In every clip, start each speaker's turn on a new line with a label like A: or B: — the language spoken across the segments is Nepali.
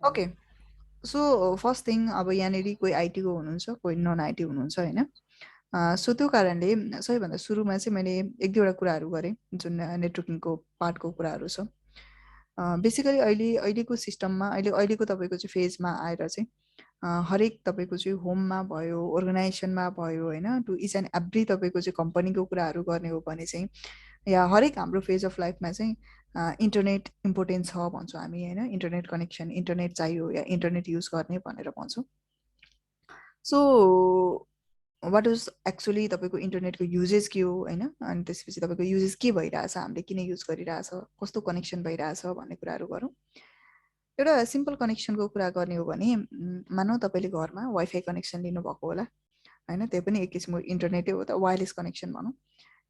A: ओके, सो फर्स्ट थिङ अब यहाँनिर कोही आइटीको हुनुहुन्छ, कोही नन आइटी हुनुहुन्छ होइन। सो त्यो कारणले सबैभन्दा सुरुमा चाहिँ मैले एक दुईवटा कुराहरू गरेँ जुन नेटवर्किङको पार्टको कुराहरू छ। बेसिकली अहिलेको सिस्टममा अहिलेको तपाईँको चाहिँ फेजमा आएर चाहिँ हरेक तपाईँको चाहिँ होममा भयो, अर्गनाइजेसनमा भयो होइन, टु इच एन्ड एभ्री तपाईँको चाहिँ कम्पनीको कुराहरू गर्ने हो भने चाहिँ या हरेक हाम्रो फेज अफ लाइफमा चाहिँ इन्टरनेट इम्पोर्टेन्ट छ भन्छौँ हामी होइन। इन्टरनेट कनेक्सन, इन्टरनेट चाहियो या इन्टरनेट युज गर्ने भनेर भन्छौँ। सो वाट इज एक्चुअली तपाईँको इन्टरनेटको युजेस के हो होइन, अनि त्यसपछि तपाईँको युजेस के भइरहेछ, हामीले किन युज गरिरहेछ, कस्तो कनेक्सन भइरहेछ भन्ने कुराहरू गरौँ। एउटा सिम्पल कनेक्सनको कुरा गर्ने हो भने मानौ तपाईँले घरमा वाइफाई कनेक्सन लिनुभएको होला होइन, त्यो पनि एक किसिमको इन्टरनेटै हो त, वायरलेस कनेक्सन भनौँ।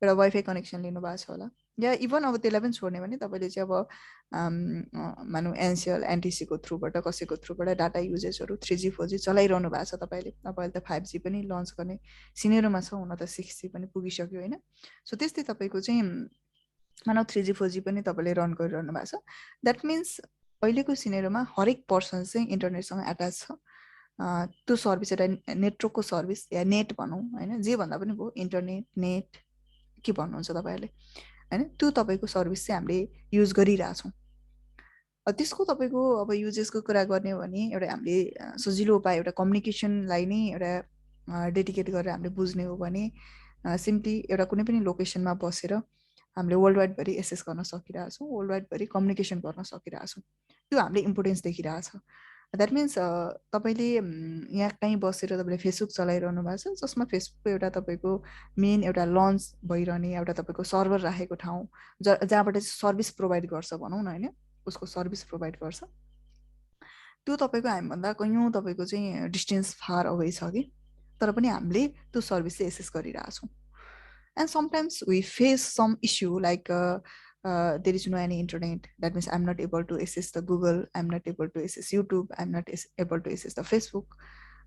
A: एउटा वाइफाई कनेक्सन लिनुभएको छ होला, या इभन अब त्यसलाई पनि छोड्ने भने तपाईँले चाहिँ अब मानौँ एनसिएल एनटिसीको थ्रुबाट कसैको थ्रुबाट डाटा युजेसहरू 3G 4G चलाइरहनु भएको छ तपाईँले त 5G पनि लन्च गर्ने सिनेरोमा छ, हुन त 6G पनि पुगिसक्यो होइन। सो त्यस्तै तपाईँको चाहिँ मानौँ 3G 4G पनि तपाईँले रन गरिरहनु भएको छ। द्याट मिन्स अहिलेको सिनेरोमा हरेक पर्सन चाहिँ इन्टरनेटसँग एट्याच छ। त्यो सर्भिस एउटा नेटवर्कको सर्भिस या नेट भनौँ होइन, जे भन्दा पनि भयो, इन्टरनेट नेट के भन्नुहुन्छ तपाईँहरूले होइन, त्यो तपाईँको सर्भिस चाहिँ हामीले युज गरिरहेछौँ। त्यसको तपाईँको अब युजेसको कुरा गर्ने हो भने एउटा हामीले सजिलो उपाय एउटा कम्युनिकेसनलाई नै एउटा डेडिकेट गरेर हामीले बुझ्ने हो भने सिम्पली एउटा कुनै पनि लोकेसनमा बसेर हामीले वर्ल्ड वाइडभरि एसेस गर्न सकिरहेछौँ, वर्ल्ड वाइडभरि कम्युनिकेसन गर्न सकिरहेछौँ। त्यो हामीले इम्पोर्टेन्स देखिरहेछ। द्याट मिन्स तपाईँले यहाँ कहीँ बसेर तपाईँले फेसबुक चलाइरहनु भएको छ, जसमा फेसबुकको एउटा तपाईँको मेन एउटा लन्च भइरहने एउटा तपाईँको सर्भर राखेको ठाउँ जहाँबाट चाहिँ सर्भिस प्रोभाइड गर्छ भनौँ न होइन, उसको सर्भिस प्रोभाइड गर्छ। त्यो तपाईँको हामीभन्दा कयौँ तपाईँको चाहिँ डिस्टेन्स फार अवे छ कि, तर पनि हामीले त्यो सर्भिस चाहिँ एसेस गरिरहेछौँ। And sometimes we face some issue like there is no any internet, that means I'm not able to access the Google, I'm not able to access YouTube, I'm not able to access the Facebook,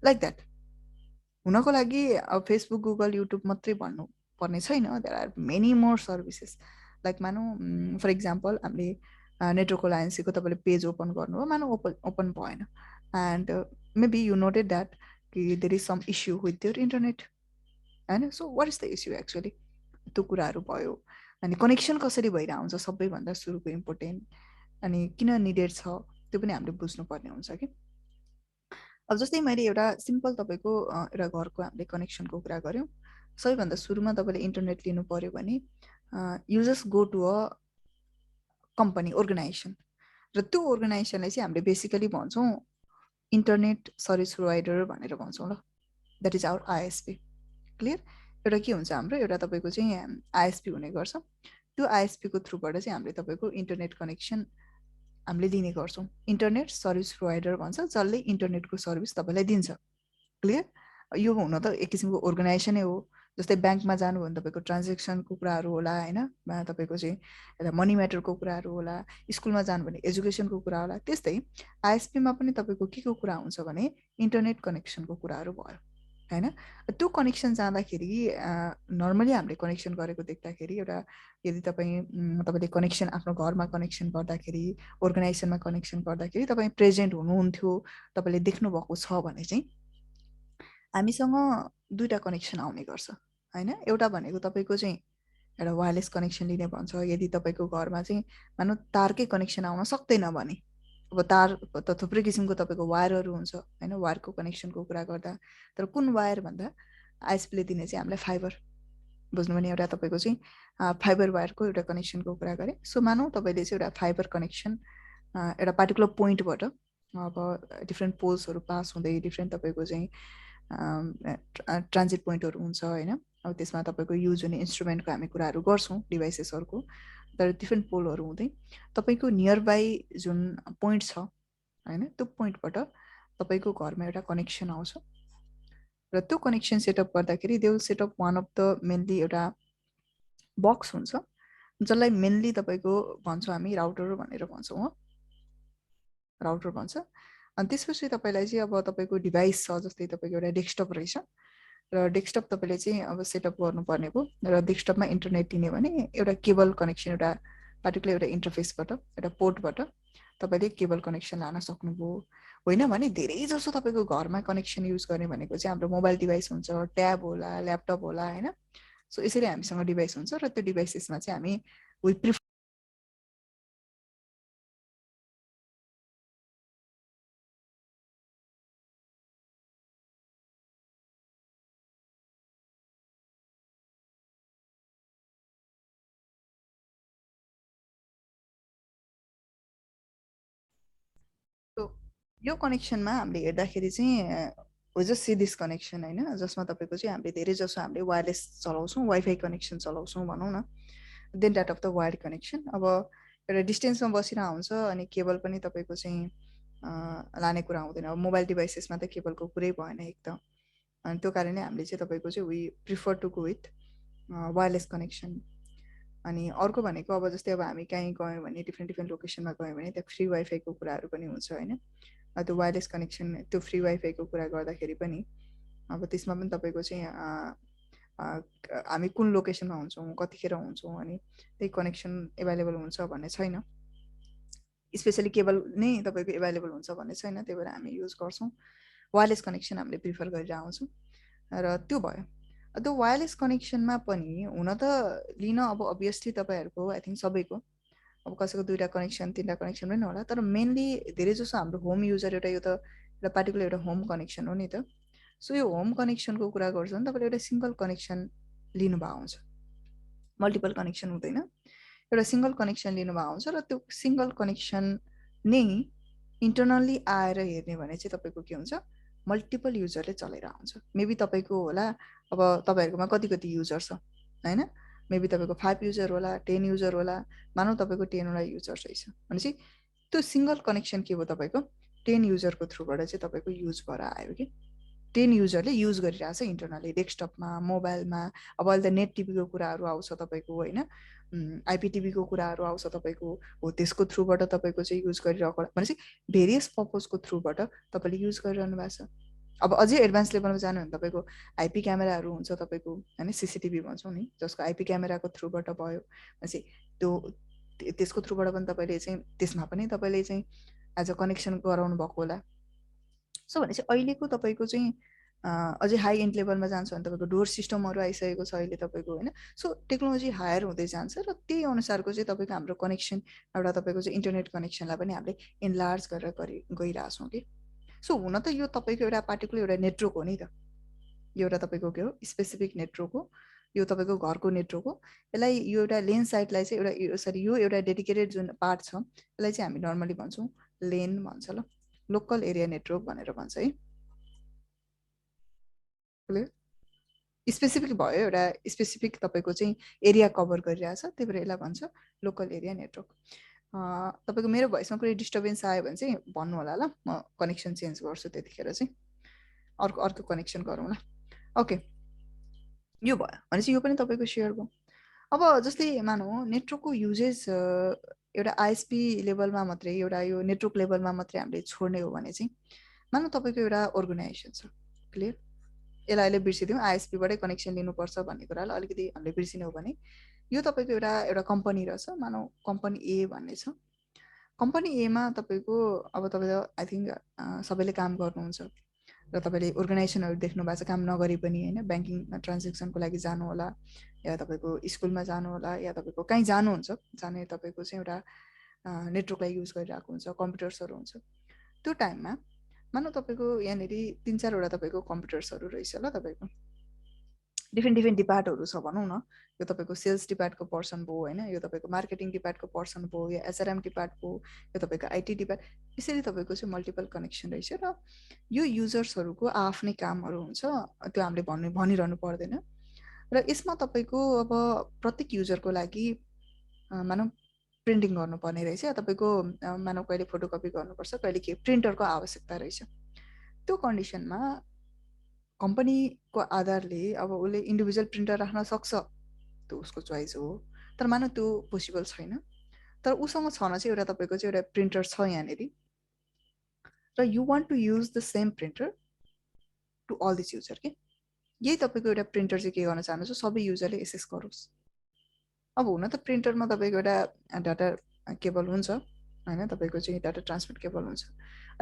A: like that. हुनको लागि अब फेसबुक गुगल युट्युब मात्रै भन्नु पर्ने छैन, there are many more services. Like मानौँ फर इक्जाम्पल हामीले नेटवर्क अलायन्सको तपाईँले पेज ओपन गर्नु हो, मानौँ ओपन भएन, and maybe you noted that कि there is some issue with your internet होइन। So what is the issue actually, त्यो कुराहरू भयो। अनि कनेक्सन कसरी भइरहेको हुन्छ सबैभन्दा सुरुको इम्पोर्टेन्ट, अनि किन निडेड छ त्यो पनि हामीले बुझ्नुपर्ने हुन्छ कि। अब जस्तै मैले एउटा सिम्पल तपाईँको एउटा घरको हामीले कनेक्सनको कुरा गऱ्यौँ। सबैभन्दा सुरुमा तपाईँले इन्टरनेट लिनु पऱ्यो भने you just go to a company organisation, र त्यो अर्गनाइजेसनलाई चाहिँ हामीले बेसिकली भन्छौँ इन्टरनेट सर्भिस प्रोभाइडर भनेर भन्छौँ ल, that is our ISP. Clear? एउटा के हुन्छ हाम्रो एउटा तपाईँको चाहिँ आइएसपी हुने गर्छ, त्यो आइएसपीको थ्रुबाट चाहिँ हामीले तपाईँको इन्टरनेट कनेक्सन हामीले दिने गर्छौँ। इन्टरनेट सर्भिस प्रोभाइडर भन्छ, जसले इन्टरनेटको सर्भिस तपाईँलाई दिन्छ। क्लियर? यो हुन त एक किसिमको अर्गनाइजेसनै हो। जस्तै ब्याङ्कमा जानु भने तपाईँको ट्रान्जेक्सनको कुराहरू होला होइन, तपाईँको चाहिँ एउटा मनी म्याटरको कुराहरू होला, स्कुलमा जानु भने एजुकेसनको कुरा होला। त्यस्तै आइएसपीमा पनि तपाईँको के को कुरा हुन्छ भने इन्टरनेट कनेक्सनको कुराहरू भयो होइन। त्यो कनेक्सन जाँदाखेरि नर्मली हामीले कनेक्सन गरेको देख्दाखेरि एउटा यदि तपाईँले कनेक्सन आफ्नो घरमा कनेक्सन गर्दाखेरि, अर्गनाइजेसनमा कनेक्सन गर्दाखेरि तपाईँ प्रेजेन्ट हुनुहुन्थ्यो, तपाईँले देख्नुभएको छ भने चाहिँ हामीसँग दुईवटा कनेक्सन आउने गर्छ होइन। एउटा भनेको तपाईँको चाहिँ एउटा वायरलेस कनेक्सन लिने भन्छ, यदि तपाईँको घरमा चाहिँ मानौँ तारकै कनेक्सन आउन सक्दैन भने, अब तार त थुप्रै किसिमको तपाईँको वायरहरू हुन्छ होइन, वायरको कनेक्सनको कुरा गर्दा, तर कुन वायर भन्दा आइएसपीले दिने चाहिँ हामीलाई फाइबर, बुझ्नु भने एउटा तपाईँको चाहिँ फाइबर वायरको एउटा कनेक्सनको कुरा गरेँ। सो मानौँ तपाईँले चाहिँ एउटा फाइबर कनेक्सन एउटा पार्टिकुलर पोइन्टबाट अब डिफ्रेन्ट पोल्सहरू पास हुँदै डिफ्रेन्ट तपाईँको चाहिँ ट्रान्जिट पोइन्टहरू हुन्छ होइन। अब त्यसमा तपाईँको युज हुने इन्स्ट्रुमेन्टको हामी कुराहरू गर्छौँ, डिभाइसेसहरूको, तर डिफ्रेन्ट पोलहरू हुँदै तपाईँको नियर बाई जुन पोइन्ट छ होइन, त्यो पोइन्टबाट तपाईँको घरमा एउटा कनेक्सन आउँछ, र त्यो कनेक्सन सेटअप गर्दाखेरि they will set up one of the mainly एउटा बक्स हुन्छ, जसलाई मेनली तपाईँको भन्छौँ हामी राउटर भनेर भन्छौँ हो, राउटर भन्छ। अनि त्यसपछि तपाईँलाई चाहिँ अब तपाईँको डिभाइस छ, जस्तै तपाईँको एउटा डेस्कटप रहेछ, र डेस्कटप तपाईँले चाहिँ अब सेटअप गर्नुपर्ने भयो, र डेस्कटपमा इन्टरनेट दिने भने एउटा केबल कनेक्सन एउटा पार्टिकुलर एउटा इन्टरफेसबाट एउटा पोर्टबाट तपाईँले केबल कनेक्सन लान सक्नुभयो। होइन भने धेरै जसो तपाईँको घरमा कनेक्सन युज गर्ने भनेको चाहिँ हाम्रो मोबाइल डिभाइस हुन्छ, ट्याब होला, ल्यापटप होला होइन। सो यसरी हामीसँग डिभाइस हुन्छ र त्यो डिभाइसेसमा चाहिँ हामी वी प्रिफर यो कनेक्सनमा हामीले हेर्दाखेरि चाहिँ जस्ट सी दिस कनेक्सन होइन, जसमा तपाईँको चाहिँ हामीले धेरै जसो हामीले वायरलेस चलाउँछौँ, वाइफाई कनेक्सन चलाउँछौँ भनौँ न, then that of the wired connection. अब एउटा डिस्टेन्समा बसिरह हुन्छ अनि केबल पनि तपाईँको चाहिँ लाने कुरा हुँदैन। अब मोबाइल डिभाइसेसमा त केबलको कुरै भएन एक त, अनि त्यो कारणले हामीले चाहिँ तपाईँको चाहिँ we prefer to go with wireless connection. अनि अर्को भनेको अब जस्तै अब हामी कहीँ गयौँ भने डिफ्रेन्ट डिफ्रेन्ट लोकेसनमा गयौँ भने त्यहाँ फ्री वाइफाईको कुराहरू पनि हुन्छ होइन। त्यो वायरलेस कनेक्सन, त्यो फ्री वाइफाईको कुरा गर्दाखेरि पनि अब त्यसमा पनि तपाईँको चाहिँ हामी कुन लोकेसनमा हुन्छौँ, कतिखेर हुन्छौँ, अनि त्यही कनेक्सन एभाइलेबल हुन्छ भन्ने छैन। स्पेसली केबल नै तपाईँको एभाइलेबल हुन्छ भन्ने छैन, त्यही भएर हामी युज गर्छौँ वायरलेस कनेक्सन, हामीले प्रिफर गरेर आउँछौँ। र त्यो भयो। त्यो वायरलेस कनेक्सनमा पनि हुन त लिन अब अभियसली तपाईँहरूको आई थिङ्क सबैको अब कसैको 2टा कनेक्सन 3टा कनेक्सन पनि होला, तर मेनली धेरै जसो हाम्रो होम युजर एउटा यो त एउटा पार्टिकुलर एउटा होम कनेक्सन हो नि त। सो यो होम कनेक्सनको कुरा गर्छ भने तपाईँले एउटा सिङ्गल कनेक्सन लिनुभएको हुन्छ, मल्टिपल कनेक्सन हुँदैन, एउटा सिङ्गल कनेक्सन लिनुभएको हुन्छ। र त्यो सिङ्गल कनेक्सन नै इन्टरनल्ली आएर हेर्ने भने चाहिँ तपाईँको के हुन्छ, मल्टिपल युजरले चलाइरहेको हुन्छ। मेबी तपाईँको होला, अब तपाईँहरूकोमा कति कति युजर छ होइन, मेबी तपाईँको 5 युजर होला, 10 युजर होला, मानौँ तपाईँको 10वटा युजर रहेछ भनेपछि त्यो सिङ्गल कनेक्सन के भयो, तपाईँको 10 युजरको थ्रुबाट चाहिँ तपाईँको युज भएर आयो कि 10 युजरले युज गरिरहेछ इन्टरनली, डेस्कटपमा, मोबाइलमा। अब अहिले त नेट टिभीको कुराहरू आउँछ तपाईँको होइन, आइपिटिभीको कुराहरू आउँछ तपाईँको, हो त्यसको थ्रुबाट तपाईँको चाहिँ युज गरिरहेको भनेपछि भेरियस पर्पजको थ्रुबाट तपाईँले युज गरिरहनु भएको छ। अब अझै एडभान्स लेभलमा जानु भने तपाईँको आइपी क्यामेराहरू हुन्छ तपाईँको होइन, सिसिटिभी भन्छौँ नि, जसको आइपी क्यामेराको थ्रुबाट भयो भनेपछि त्यो त्यसको थ्रुबाट पनि तपाईँले चाहिँ त्यसमा पनि तपाईँले चाहिँ एज अ कनेक्सन गराउनु भएको होला। सो भनेपछि अहिलेको तपाईँको चाहिँ अझै हाई एन्ड लेभलमा जान्छ भने तपाईँको डोर सिस्टमहरू आइसकेको छ अहिले तपाईँको होइन। सो टेक्नोलोजी हायर हुँदै जान्छ र त्यही अनुसारको चाहिँ तपाईँको हाम्रो कनेक्सन एउटा तपाईँको चाहिँ इन्टरनेट कनेक्सनलाई पनि हामीले इन्लार्ज गरेर गइरहेछौँ कि। सो हुन त यो तपाईँको एउटा पार्टिकुलर एउटा नेटवर्क हो नि त, यो एउटा तपाईँको के हो स्पेसिफिक नेटवर्क हो, यो तपाईँको घरको नेटवर्क हो। यसलाई यो एउटा लेन साइडलाई चाहिँ एउटा सरी यो एउटा डेडिकेटेड जुन पार्ट छ यसलाई चाहिँ हामी नर्मली भन्छौँ लेन भन्छ, ल लोकल एरिया नेटवर्क भनेर भन्छ है। स्पेसिफिक भयो, एउटा स्पेसिफिक तपाईँको चाहिँ एरिया कभर गरिरहेछ, त्यही भएर यसलाई भन्छ लोकल एरिया नेटवर्क। तपाईँको मेरो भोइसमा कुनै डिस्टर्बेन्स आयो भने चाहिँ भन्नु होला ल, म कनेक्सन चेन्ज गर्छु, त्यतिखेर चाहिँ अर्को कनेक्सन गरौँ ल। ओके, यो भयो भनेपछि यो पनि तपाईँको सेयर भयो। अब जस्तै मानौँ नेटवर्कको युजेस एउटा आइएसपी लेभलमा मात्रै, एउटा यो नेटवर्क लेभलमा मात्रै हामीले छोड्ने हो भने चाहिँ मानौँ तपाईँको एउटा अर्गनाइजेसन छ, क्लियर, यसलाई अहिले बिर्सिदिउँ, आइएसपीबाटै कनेक्सन लिनुपर्छ भन्ने कुरालाई अलिकति हामीले बिर्सिने हो भने यो तपाईँको एउटा कम्पनी रहेछ, मानौँ कम्पनी ए भन्ने छ। कम्पनी एमा तपाईँको अब तपाईँ आई थिङ्क सबैले काम गर्नुहुन्छ र तपाईँले अर्गनाइजेसनहरू देख्नु भएको छ काम नगरी पनि होइन, ब्याङ्किङ ट्रान्जेक्सनको लागि जानु होला, या तपाईँको स्कुलमा जानु होला, या तपाईँको कहीँ जानुहुन्छ जाने तपाईँको चाहिँ एउटा नेटवर्कलाई युज गरिरहेको हुन्छ, कम्प्युटर्सहरू हुन्छ। त्यो टाइममा मानौँ तपाईँको यहाँनिर 3-4वटा तपाईँको कम्प्युटर्सहरू रहेछ ल, तपाईँको डिफ्रेन्ट डिपार्टहरू छ भनौँ न, यो तपाईँको सेल्स डिपार्टको पर्सन भयो होइन, यो तपाईँको मार्केटिङ डिपार्टको पर्सन भयो, या एसआरएम डिपार्ट भयो, यो तपाईँको आइटी डिपार्ट, यसरी तपाईँको चाहिँ मल्टिपल कनेक्सन रहेछ। र यो युजर्सहरूको आफ्नै कामहरू हुन्छ, त्यो हामीले भनिरहनु पर्दैन। र यसमा तपाईँको अब प्रत्येक युजरको लागि मानौँ प्रिन्टिङ गर्नुपर्ने रहेछ, तपाईँको मानौँ कहिले फोटोकपी गर्नुपर्छ, कहिले के प्रिन्टरको आवश्यकता रहेछ। त्यो कन्डिसनमा कम्पनीको आधारले अब उसले इन्डिभिजुअल प्रिन्टर राख्न सक्छ, त्यो उसको चोइस हो, तर मानौँ त्यो पोसिबल छैन, तर उसँग छन चाहिँ एउटा तपाईँको चाहिँ एउटा प्रिन्टर छ यहाँनिर, र you want to use the same printer to all this user के, यही तपाईँको एउटा प्रिन्टर चाहिँ के गर्न चाहनुहुन्छ, सबै युजरले एक्सेस गरोस्। अब हुन त प्रिन्टरमा तपाईँको एउटा डाटा केबल हुन्छ हैन तपाईको चाहिँ डाटा ट्रान्समिट केबल हुन्छ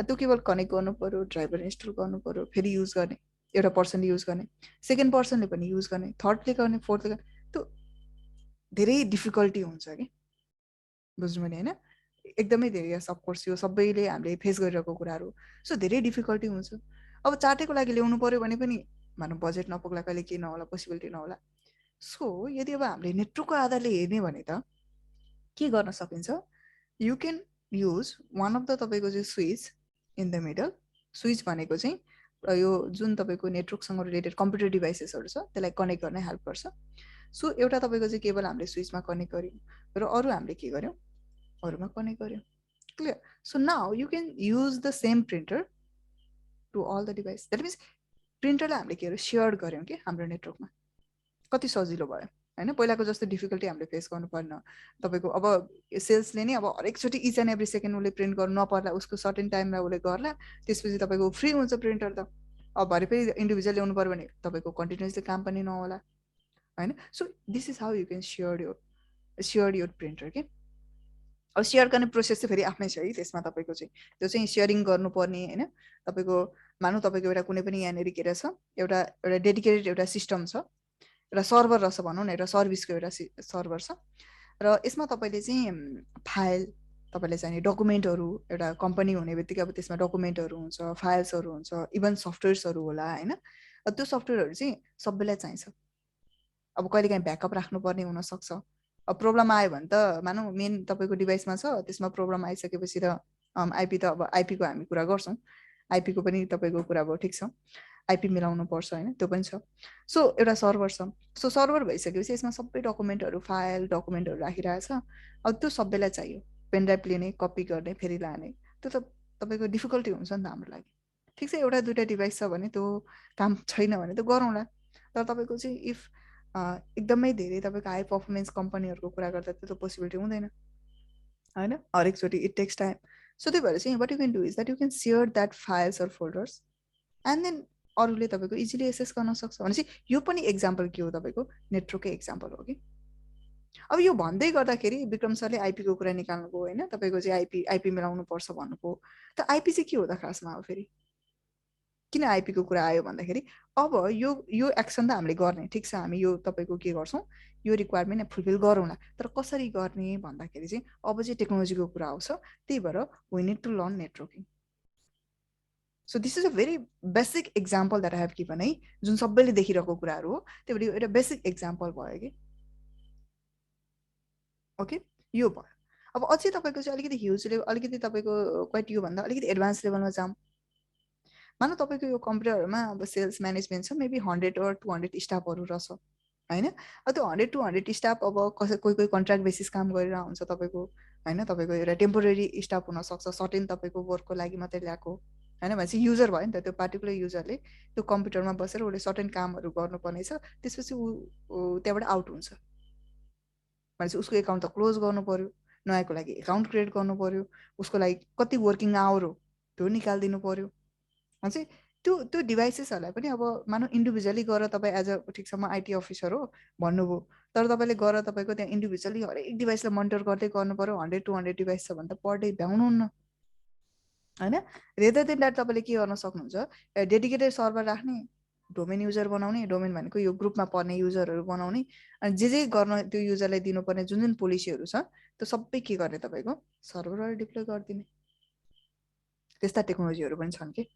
A: त्यो केबल कनेक्ट गर्नु पर्यो ड्राइभर इन्स्टल गर्नु पर्यो फेरि युज गर्ने एउटा पर्सनले युज गर्ने सेकेन्ड पर्सनले पनि युज गर्ने थर्डले गर्ने फोर्थले गर्ने त्यो धेरै डिफिकल्टी हुन्छ कि बुझ्नु भने हैन एकदमै धेरै यस अफकोर्स यो सबैले हामीले फेस गरिरहेको कुराहरू सो धेरै डिफिकल्टी हुन्छ अब चार्टेको लागि ल्याउनु पर्यो भने पनि भनौँ बजेट नपुग्ला कहिले के नहोला पोसिबिलिटी नहोला सो यदि अब हामीले नेटवर्कको आधारले हेर्ने भने त के गर्न सकिन्छ you can use one of the तपाईँको चाहिँ switch in the middle switch भनेको चाहिँ यो जुन तपाईँको नेटवर्कसँग रिलेटेड कम्प्युटर डिभाइसेसहरू छ त्यसलाई कनेक्ट गर्न हेल्प गर्छ सो एउटा तपाईँको चाहिँ केबल हामीले स्विचमा कनेक्ट गर्यौँ र अरू हामीले के गर्यौँ अरूमा कनेक्ट गर्यौँ clear so now you can use the same printer to all the device that means प्रिन्टरलाई हामीले के सेयर गर्यौँ कि हाम्रो नेटवर्कमा कति सजिलो भयो हैन पहिलाको जस्तो डिफिकल्टी हामीले फेस गर्नु पर्न तपाईको अब सेल्सले नै अब हरेकचोटि इच एन्ड एभ्री सेकेन्ड उसले प्रिन्ट गर्नु नपर्ला उसको सर्टेन टाइममा उसले गर्ला त्यसपछि तपाईँको फ्री हुन्छ प्रिन्टर त अब भरे फेरि इन्डिभिजुअल ल्याउनु पर्यो भने तपाईँको कन्टिन्युसली काम पनि नहोला हैन so this is how you can share your printer के अब सेयर गर्ने प्रोसेस चाहिँ फेरि आफ्नै छ है त्यसमा तपाईँको चाहिँ त्यो चाहिँ सेयरिङ गर्नुपर्ने हैन तपाईँको मानौँ तपाईँको एउटा कुनै पनि यहाँनिर के रहेछ एउटा डेडिकेटेड एउटा सिस्टम छ एउटा सर्भर रहेछ भनौँ न एउटा सर्भिसको एउटा सर्भर छ र यसमा तपाईँले चाहिँ फाइल तपाईँले चाहिने डकुमेन्टहरू एउटा कम्पनी हुने बित्तिकै अब त्यसमा डकुमेन्टहरू हुन्छ फाइल्सहरू हुन्छ इभन सफ्टवेयर्सहरू होला हैन त्यो सफ्टवेयरहरू चाहिँ सबैलाई चाहिन्छ अब कहिलेकाहीँ ब्याकअप राख्नुपर्ने हुनसक्छ अब प्रब्लम आयो भने त मानौँ मेन तपाईँको डिभाइसमा छ त्यसमा प्रब्लम आइसकेपछि त आइपी त अब आइपीको हामी कुरा गर्छौँ आइपीको पनि तपाईँको कुरा अब ठिक छ आइपी मिलाउनु पर्छ हैन त्यो पनि छ सो एउटा सर्भर छ सो सर्भर भइसकेपछि यसमा सबै डकुमेन्टहरू फाइल डकुमेन्टहरू राखिरहेछ अब त्यो सबैलाई चाहियो पेनड्राइभ लिने कपी गर्ने फेरि लाने त्यो त तपाईँको डिफिकल्टी हुन्छ नि त हाम्रो लागि ठिक छ एउटा दुइटा डिभाइस छ भने त्यो काम छैन भने त गरौँला तर तपाईँको चाहिँ इफ एकदमै धेरै तपाईँको हाई पर्फर्मेन्स कम्पनीहरूको कुरा गर्दा त्यो त पोसिबिलिटी हुँदैन हैन हरेकचोटि इट टेक्स टाइम सो त्यही भएर चाहिँ what you can do is that you can share that files or folders and then अरूले तपाईँको इजिली एक्सेस गर्न सक्छ भनेपछि यो पनि एक्जाम्पल के हो तपाईँको नेटवर्ककै एक्जाम्पल हो कि अब यो भन्दै गर्दाखेरि विक्रम सरले आइपीको कुरा निकाल्नुभयो होइन तपाईँको चाहिँ आइपी मिलाउनु पर्छ भन्नुभयो त आइपी चाहिँ के हो त खासमा अब फेरि किन आइपीको कुरा आयो भन्दाखेरि अब यो एक्सन त हामीले गर्ने ठिक छ हामी यो तपाईँको के गर्छौँ यो रिक्वायरमेन्ट फुलफिल गरौँला तर कसरी गर्ने भन्दाखेरि चाहिँ अब चाहिँ टेक्नोलोजीको कुरा आउँछ त्यही भएर we need to learn networking so this is a very basic example that I have given है जुन सबैले देखिरहेको कुराहरू हो त्यो भएर एउटा बेसिक एक्जाम्पल भयो कि ओके यो भयो अब अझै तपाईँको चाहिँ अलिकति ह्युज लेभल अलिकति तपाईँको क्वाइट योभन्दा अलिकति एडभान्स लेभलमा जाऊँ मानौँ तपाईँको यो कम्प्युटरहरूमा अब सेल्स म्यानेजमेन्ट छ मेबी 100 or 200 स्टाफहरू रहेछ होइन अब त्यो 100-200 स्टाफ अब कोही कोही कन्ट्र्याक्ट बेसिस काम गरेर हुन्छ तपाईँको होइन तपाईँको एउटा टेम्पोरेरी स्टाफ हुनसक्छ सर्टेन तपाईँको वर्कको लागि मात्रै ल्याएको होइन भनेपछि युजर भयो नि त त्यो पार्टिकुलर युजरले त्यो कम्प्युटरमा बसेर उसले सर्टेन कामहरू गर्नुपर्ने छ त्यसपछि ऊ त्यहाँबाट आउट हुन्छ भनेपछि उसको एकाउन्ट त क्लोज गर्नु पर्यो नयाँको लागि एकाउन्ट क्रिएट गर्नु पर्यो उसको लागि कति वर्किङ आवर हो त्यो निकालिदिनु पर्यो चाहिँ त्यो डिभाइसेसहरूलाई पनि अब मानौँ इन्डिभिजुअली गएर तपाईँ एज अ ठिक छ म आइटी अफिसर हो भन्नुभयो तर तपाईँले गएर तपाईँको त्यहाँ इन्डिभिजुअली हरेक डिभाइसलाई मोनिटर गर्दै गर्नु पर्यो 100-200 डिभाइस छ भने त पर डे भ्याउनुहुन्न होइन रेदर देन द्याट तपाईँले के गर्न सक्नुहुन्छ डेडिकेटेड सर्भर राख्ने डोमेन युजर बनाउने डोमेन भनेको यो ग्रुपमा पर्ने युजरहरू बनाउने अनि जे गर्न त्यो युजरलाई दिनुपर्ने जुन जुन पोलिसीहरू छ त्यो सबै के गर्ने तपाईँको सर्भरबाट डिप्लोय गरिदिने त्यस्ता टेक्नोलोजीहरू पनि छन् कि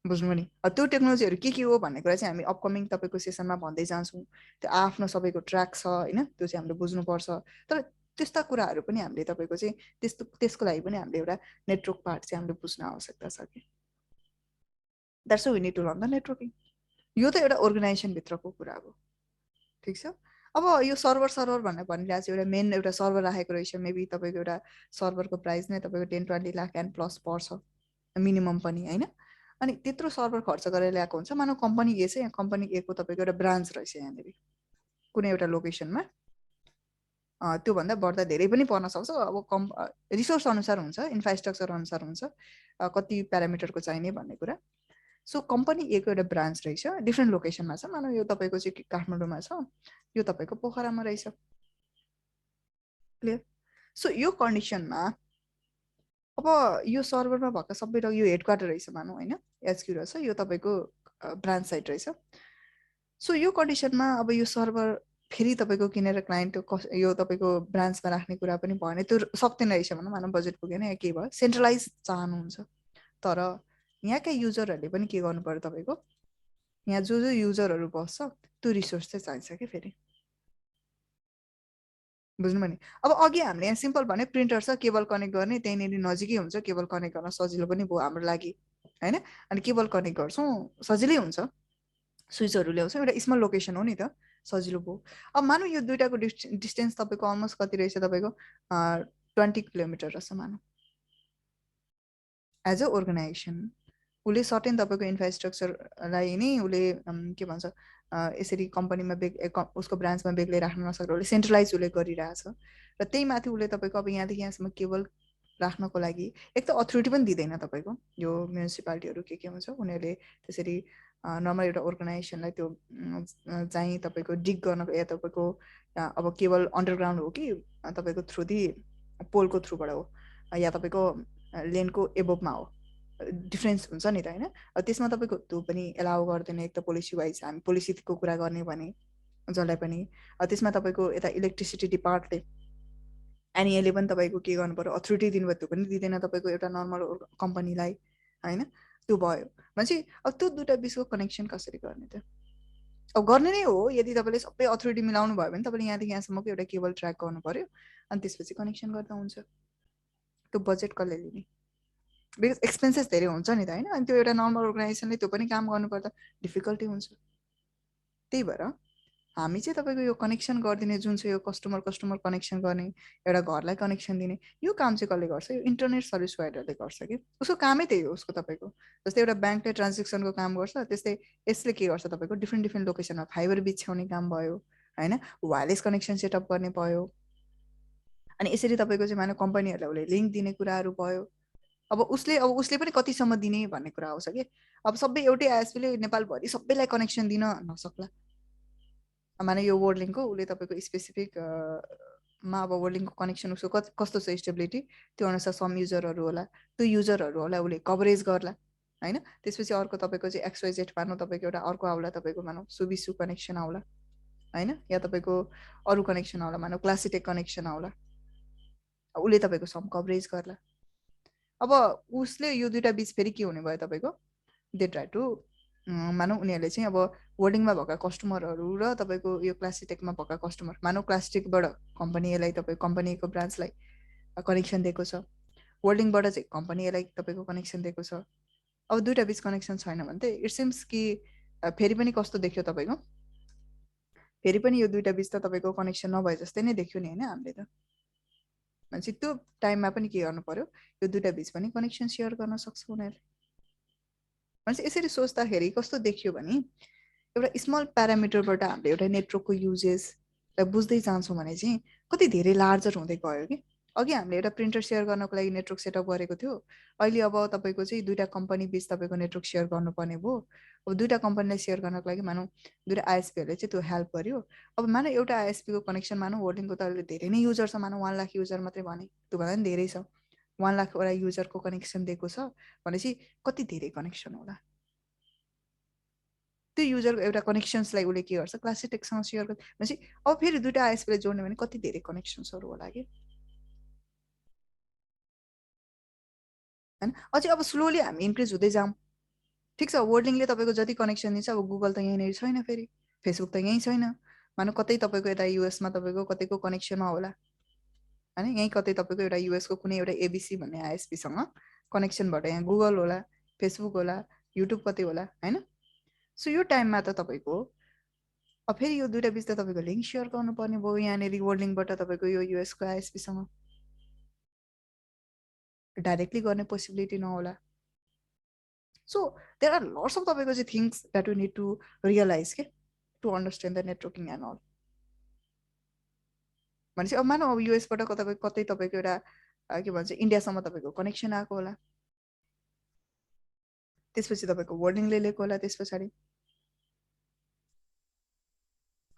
A: बुझ्नु नि त्यो टेक्नोलोजीहरू के हो भन्ने कुरा चाहिँ हामी अपकमिङ तपाईँको सेसनमा भन्दै जान्छौँ त्यो आफ्नो सबैको ट्र्याक छ होइन त्यो चाहिँ हामीले बुझ्नुपर्छ तर त्यस्ता कुराहरू पनि हामीले तपाईँको चाहिँ त्यसको लागि पनि हामीले एउटा नेटवर्क पार्ट चाहिँ हामीले बुझ्न आवश्यकता छ कि that's we need to learn the networking यो त एउटा अर्गनाइजेसनभित्रको कुरा हो ठिक छ अब यो सर्भर भनेर भनिरहेको चाहिँ एउटा मेन एउटा सर्भर राखेको रहेछ मेबी तपाईँको एउटा सर्भरको प्राइस नै तपाईँको 10-20 लाख एन्ड प्लस पर्छ मिनिमम पनि होइन अनि त्यत्रो सर्भर खर्च गरेर ल्याएको हुन्छ मानव कम्पनी ए चाहिँ कम्पनी ए को तपाईँको एउटा ब्रान्च रहेछ यहाँनिर कुनै एउटा लोकेसनमा त्योभन्दा बढ्दा धेरै पनि पर्न सक्छ अब रिसोर्स अनुसार हुन्छ इन्फ्रास्ट्रक्चर अनुसार हुन्छ कति प्यारामिटरको चाहिने भन्ने कुरा सो कम्पनी ए को एउटा ब्रान्च रहेछ डिफ्रेन्ट लोकेसनमा छ मानव यो तपाईँको चाहिँ काठमाडौँमा छ यो तपाईँको पोखरामा रहेछ क्लियर सो यो कन्डिसनमा अब यो सर्भरमा भएको सबै यो हेडक्वार्टर रहेछ मानौँ होइन, एचक्यू रहेछ, यो तपाईँको ब्रान्च साइट रहेछ। सो यो कन्डिसनमा अब यो सर्भर फेरि तपाईँको किनेर क्लाइन्ट यो तपाईँको ब्रान्चमा राख्ने कुरा पनि भएन, त्यो सक्दैन रहेछ भनौँ, मानौँ बजेट पुगेन या के भयो, सेन्ट्रलाइज चाहनुहुन्छ। तर यहाँका युजरहरूले पनि के गर्नु पर्यो तपाईँको, यहाँ जो जो युजरहरू बस्छ त्यो रिसोर्स चाहिँ चाहिन्छ कि फेरि, बुझ्नुभयो नि। अब अघि हामीले यहाँ सिम्पल भने प्रिन्टर छ, केबल कनेक्ट गर्ने, त्यहीँनिर नजिकै हुन्छ, केबल कनेक्ट गर्न सजिलो पनि भयो हाम्रो लागि होइन। अनि केबल कनेक्ट गर्छौँ सजिलै हुन्छ, स्विचहरू ल्याउँछौँ, एउटा स्मल लोकेसन हो नि त, सजिलो भयो। अब मानौँ यो दुइटाको डिस्टेन्स तपाईँको अलमोस्ट कति रहेछ, तपाईँको 20 किलोमिटर रहेछ मानौँ। एज अ अर्गनाइजेसन उसले सर्टेन तपाईँको इन्फ्रास्ट्रक्चरलाई नै उसले के भन्छ यसरी कम्पनीमा उसको ब्रान्चमा बेग्लै राख्न नसकेर उसले सेन्ट्रलाइज उसले गरिरहेछ, र त्यही माथि उसले तपाईँको अब यहाँदेखि यहाँसम्म केबल राख्नको लागि एक त अथोरिटी पनि दिँदैन तपाईँको, यो म्युनिसिपालिटीहरू के हुन्छ उनीहरूले त्यसरी नर्मल एउटा अर्गनाइजेसनलाई त्यो चाहिँ तपाईँको डिग गर्नको या तपाईँको अब केबल अन्डरग्राउन्ड हो कि तपाईँको थ्रु पोलको थ्रुबाट हो या तपाईँको लेनको एबोभमा हो, डिफ्रेन्स हुन्छ नि त होइन। त्यसमा तपाईँको त्यो पनि एलाउ गर्दैन, एक त पोलिसी वाइज हामी पोलिसीको कुरा गर्ने भने जसलाई पनि त्यसमा तपाईँको यता इलेक्ट्रिसिटी डिपार्टले एनइएले पनि तपाईँको के गर्नु पर्यो, अथोरिटी दिनुभयो, त्यो पनि दिँदैन तपाईँको एउटा नर्मल कम्पनीलाई होइन। त्यो भयो भनेपछि अब त्यो दुइटा बिचको कनेक्सन कसरी गर्ने त, अब गर्ने नै हो यदि तपाईँले सबै अथोरिटी मिलाउनु भयो भने तपाईँले यहाँदेखि यहाँसम्मको एउटा केबल ट्र्याक गर्नु पर्यो, अनि त्यसपछि कनेक्सन गर्दा हुन्छ। त्यो बजेट कसले लिने, बिकज एक्सपेन्सेस धेरै हुन्छ नि त होइन, अनि त्यो एउटा नर्मल अर्गनाइजेसनले त्यो पनि काम गर्नुपर्दा डिफिकल्टी हुन्छ। त्यही भएर हामी चाहिँ तपाईँको यो कनेक्सन गरिदिने जुन चाहिँ यो कस्टमर कनेक्सन गर्ने, एउटा घरलाई कनेक्सन दिने, यो काम चाहिँ कसले गर्छ, यो इन्टरनेट सर्भिस प्रोभाइडरले गर्छ कि, उसको कामै त्यही हो उसको। तपाईँको जस्तै एउटा ब्याङ्कले ट्रान्जेक्सनको काम गर्छ, त्यस्तै यसले के गर्छ तपाईँको डिफ्रेन्ट लोकेसनमा फाइबर बिछ्याउने काम भयो होइन, वायरलेस कनेक्सन सेटअप गर्ने भयो, अनि यसरी तपाईँको चाहिँ मानव कम्पनीहरूलाई उसले लिङ्क दिने कुराहरू भयो। अब उसले पनि कतिसम्म दिने भन्ने कुरा आउँछ कि, अब सबै एउटै आइएसपीले नेपालभरि सबैलाई कनेक्सन दिन नसक्ला। माने यो वर्ल्डलिङको उसले तपाईँको स्पेसिफिक मा अब वर्ल्डलिङको कनेक्सन उसको कस्तो छ स्टेबिलिटी, त्यो अनुसार सम युजरहरू होला, त्यो युजरहरूलाई उसले कभरेज गर्ला होइन। त्यसपछि अर्को तपाईँको चाहिँ एक्सवाइजेड मानौँ तपाईँको एउटा अर्को आउला, तपाईँको मानौँ सुबिसु कनेक्सन आउला होइन, या तपाईँको अरू कनेक्सन आउला, मानौँ क्लासिटेक कनेक्सन आउला, उसले तपाईँको सम कभरेज गर्ला। अब उसले यो दुइटा बिच फेरि के हुने भयो तपाईँको, दे ट्राई टु मानौँ उनीहरूले चाहिँ अब वर्डिङमा भएका कस्टमरहरू र तपाईँको यो क्लासिटेकमा भएका कस्टमर, मानौँ क्लासिटेकबाट कम्पनीलाई तपाईँ कम्पनीको ब्रान्चलाई कनेक्सन दिएको छ, वर्डिङबाट चाहिँ कम्पनीलाई तपाईँको कनेक्सन दिएको छ। अब दुइटा बिच कनेक्सन छैन भने त इट सिम्स कि फेरि पनि कस्तो देख्यो तपाईँको, फेरि पनि यो दुइटा बिच त तपाईँको कनेक्सन नभए जस्तै नै देख्यो नि होइन हामीले त। भनेपछि त्यो टाइममा पनि के गर्नु पर्यो, यो दुइटा बिच पनि कनेक्सन सेयर गर्न सक्छ उनीहरूले। भनेपछि यसरी सोच्दाखेरि कस्तो देखियो भने एउटा स्मल प्यारामिटरबाट हामीले एउटा नेटवर्कको युजेसलाई बुझ्दै जान्छौँ भने चाहिँ कति धेरै लार्जर हुँदै गयो कि। अघि हामीले एउटा प्रिन्टर सेयर गर्नको लागि नेटवर्क सेटअप गरेको थियो, अहिले अब तपाईँको चाहिँ दुइटा कम्पनी बिच तपाईँको नेटवर्क सेयर गर्नुपर्ने भयो। अब दुइटा कम्पनीलाई सेयर गर्नको लागि मानौँ दुइटा आइएसपीहरूले चाहिँ त्यो हेल्प गर्यो। अब मानौँ एउटा आइएसपीको कनेक्सन मानौँ वर्ल्डिङको त अहिले धेरै नै युजर छ, मानौँ 1 लाख युजर मात्रै भने, त्योभन्दा पनि धेरै छ, 1 लाखवटा युजरको कनेक्सन दिएको छ भनेपछि कति धेरै कनेक्सन होला। त्यो युजरको एउटा कनेक्सन्सलाई उसले के गर्छ, क्लासिटेकसँग सेयर गर्छ भनेपछि अब फेरि दुइटा आइएसपीले जोड्ने भने कति धेरै कनेक्सन्सहरू होला कि होइन। अझै अब स्लोली हामी इन्क्रिज हुँदै जाऊँ, ठिक छ। वर्ल्डिङले तपाईँको जति कनेक्सन दिन्छ, अब गुगल त यहीँनिर छैन, फेरि फेसबुक त यहीँ छैन, मानौँ कतै तपाईँको यता युएसमा तपाईँको कतैको कनेक्सनमा होला होइन, यहीँ कतै तपाईँको एउटा युएसको कुनै एउटा एबिसी भन्ने आइएसपीसँग कनेक्सनबाट यहाँ गुगल होला, फेसबुक होला, युट्युब कतै होला होइन। सो यो टाइममा त तपाईँको अब फेरि यो दुइटा बिच त तपाईँको लिङ्क सेयर गर्नुपर्ने भयो यहाँनिर वर्ल्डिङबाट तपाईँको यो युएसको आइएसपीसँग, डाइरेक्टली गर्ने पोसिबिलिटी नहोला। So there are lots of तपाईँको चाहिँ things that we need to realise के to understand the networking and all. भनेपछि अब मानौँ अब युएसबाट कतै तपाईँको एउटा के भन्छ इन्डियासम्म तपाईँको कनेक्सन आएको होला, त्यसपछि तपाईँको वर्ल्डिङले लिएको होला त्यस पछाडि,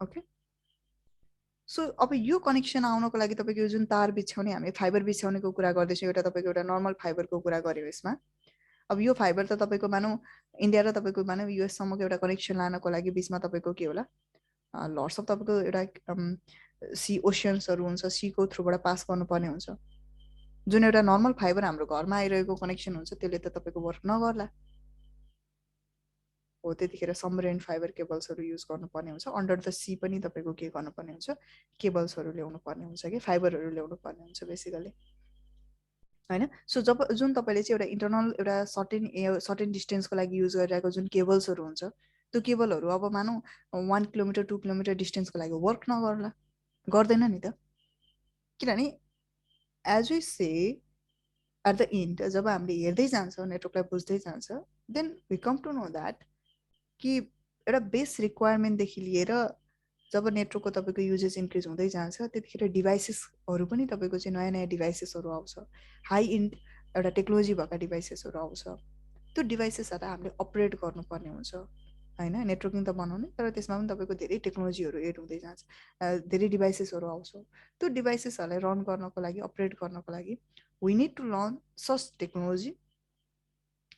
A: ओके। सो अब यो कनेक्सन आउनको लागि तपाईँको यो जुन तार बिछ्याउने हामी फाइबर बिछ्याउनेको कुरा गर्दैछौँ, एउटा तपाईँको एउटा नर्मल फाइबरको कुरा गऱ्यौँ यसमा। अब यो फाइबर त तपाईँको मानौँ इन्डिया र तपाईँको मानौँ युएससम्मको एउटा कनेक्सन लानको लागि बिचमा तपाईँको के होला, लट्स अफ तपाईँको एउटा सी ओसियन्सहरू हुन्छ, सीको थ्रुबाट पास गर्नुपर्ने हुन्छ। जुन एउटा नर्मल फाइबर हाम्रो घरमा आइरहेको कनेक्सन हुन्छ त्यसले त तपाईँको वर्क नगर्ला हो। त्यतिखेर सबमरिन फाइबर केबल्सहरू युज गर्नुपर्ने हुन्छ। अन्डर द सी पनि तपाईँको के गर्नुपर्ने हुन्छ, केबल्सहरू ल्याउनु पर्ने हुन्छ कि फाइबरहरू ल्याउनु पर्ने हुन्छ बेसिकली, होइन। सो जब जुन तपाईँले चाहिँ एउटा इन्टरनल एउटा सर्टेन डिस्टेन्सको लागि युज गरिरहेको जुन केबल्सहरू हुन्छ, त्यो केबलहरू अब मानौँ 1 किलोमिटर 2 किलोमिटर डिस्टेन्सको लागि वर्क नगर्ला, गर्दैन नि त। किनभने as we say at the end जब हामीले हेर्दै जान्छौँ, नेटवर्कलाई बुझ्दै जान्छ, then we come to know that कि एउटा बेस रिक्वायरमेन्टदेखि लिएर जब नेटवर्कको तपाईँको युजेस इन्क्रिज हुँदै जान्छ त्यतिखेर डिभाइसेसहरू पनि तपाईँको चाहिँ नयाँ नयाँ डिभाइसेसहरू आउँछ, हाई इन्ड एउटा टेक्नोलोजी भएका डिभाइसेसहरू आउँछ। त्यो डिभाइसेसहरूलाई हामीले अपरेट गर्नुपर्ने हुन्छ, होइन। नेटवर्किङ त बनाउने, तर त्यसमा पनि तपाईँको धेरै टेक्नोलोजीहरू एड हुँदै जान्छ, धेरै डिभाइसेसहरू आउँछ। त्यो डिभाइसेसहरूलाई रन गर्नको लागि, अपरेट गर्नको लागि we need to learn such technology.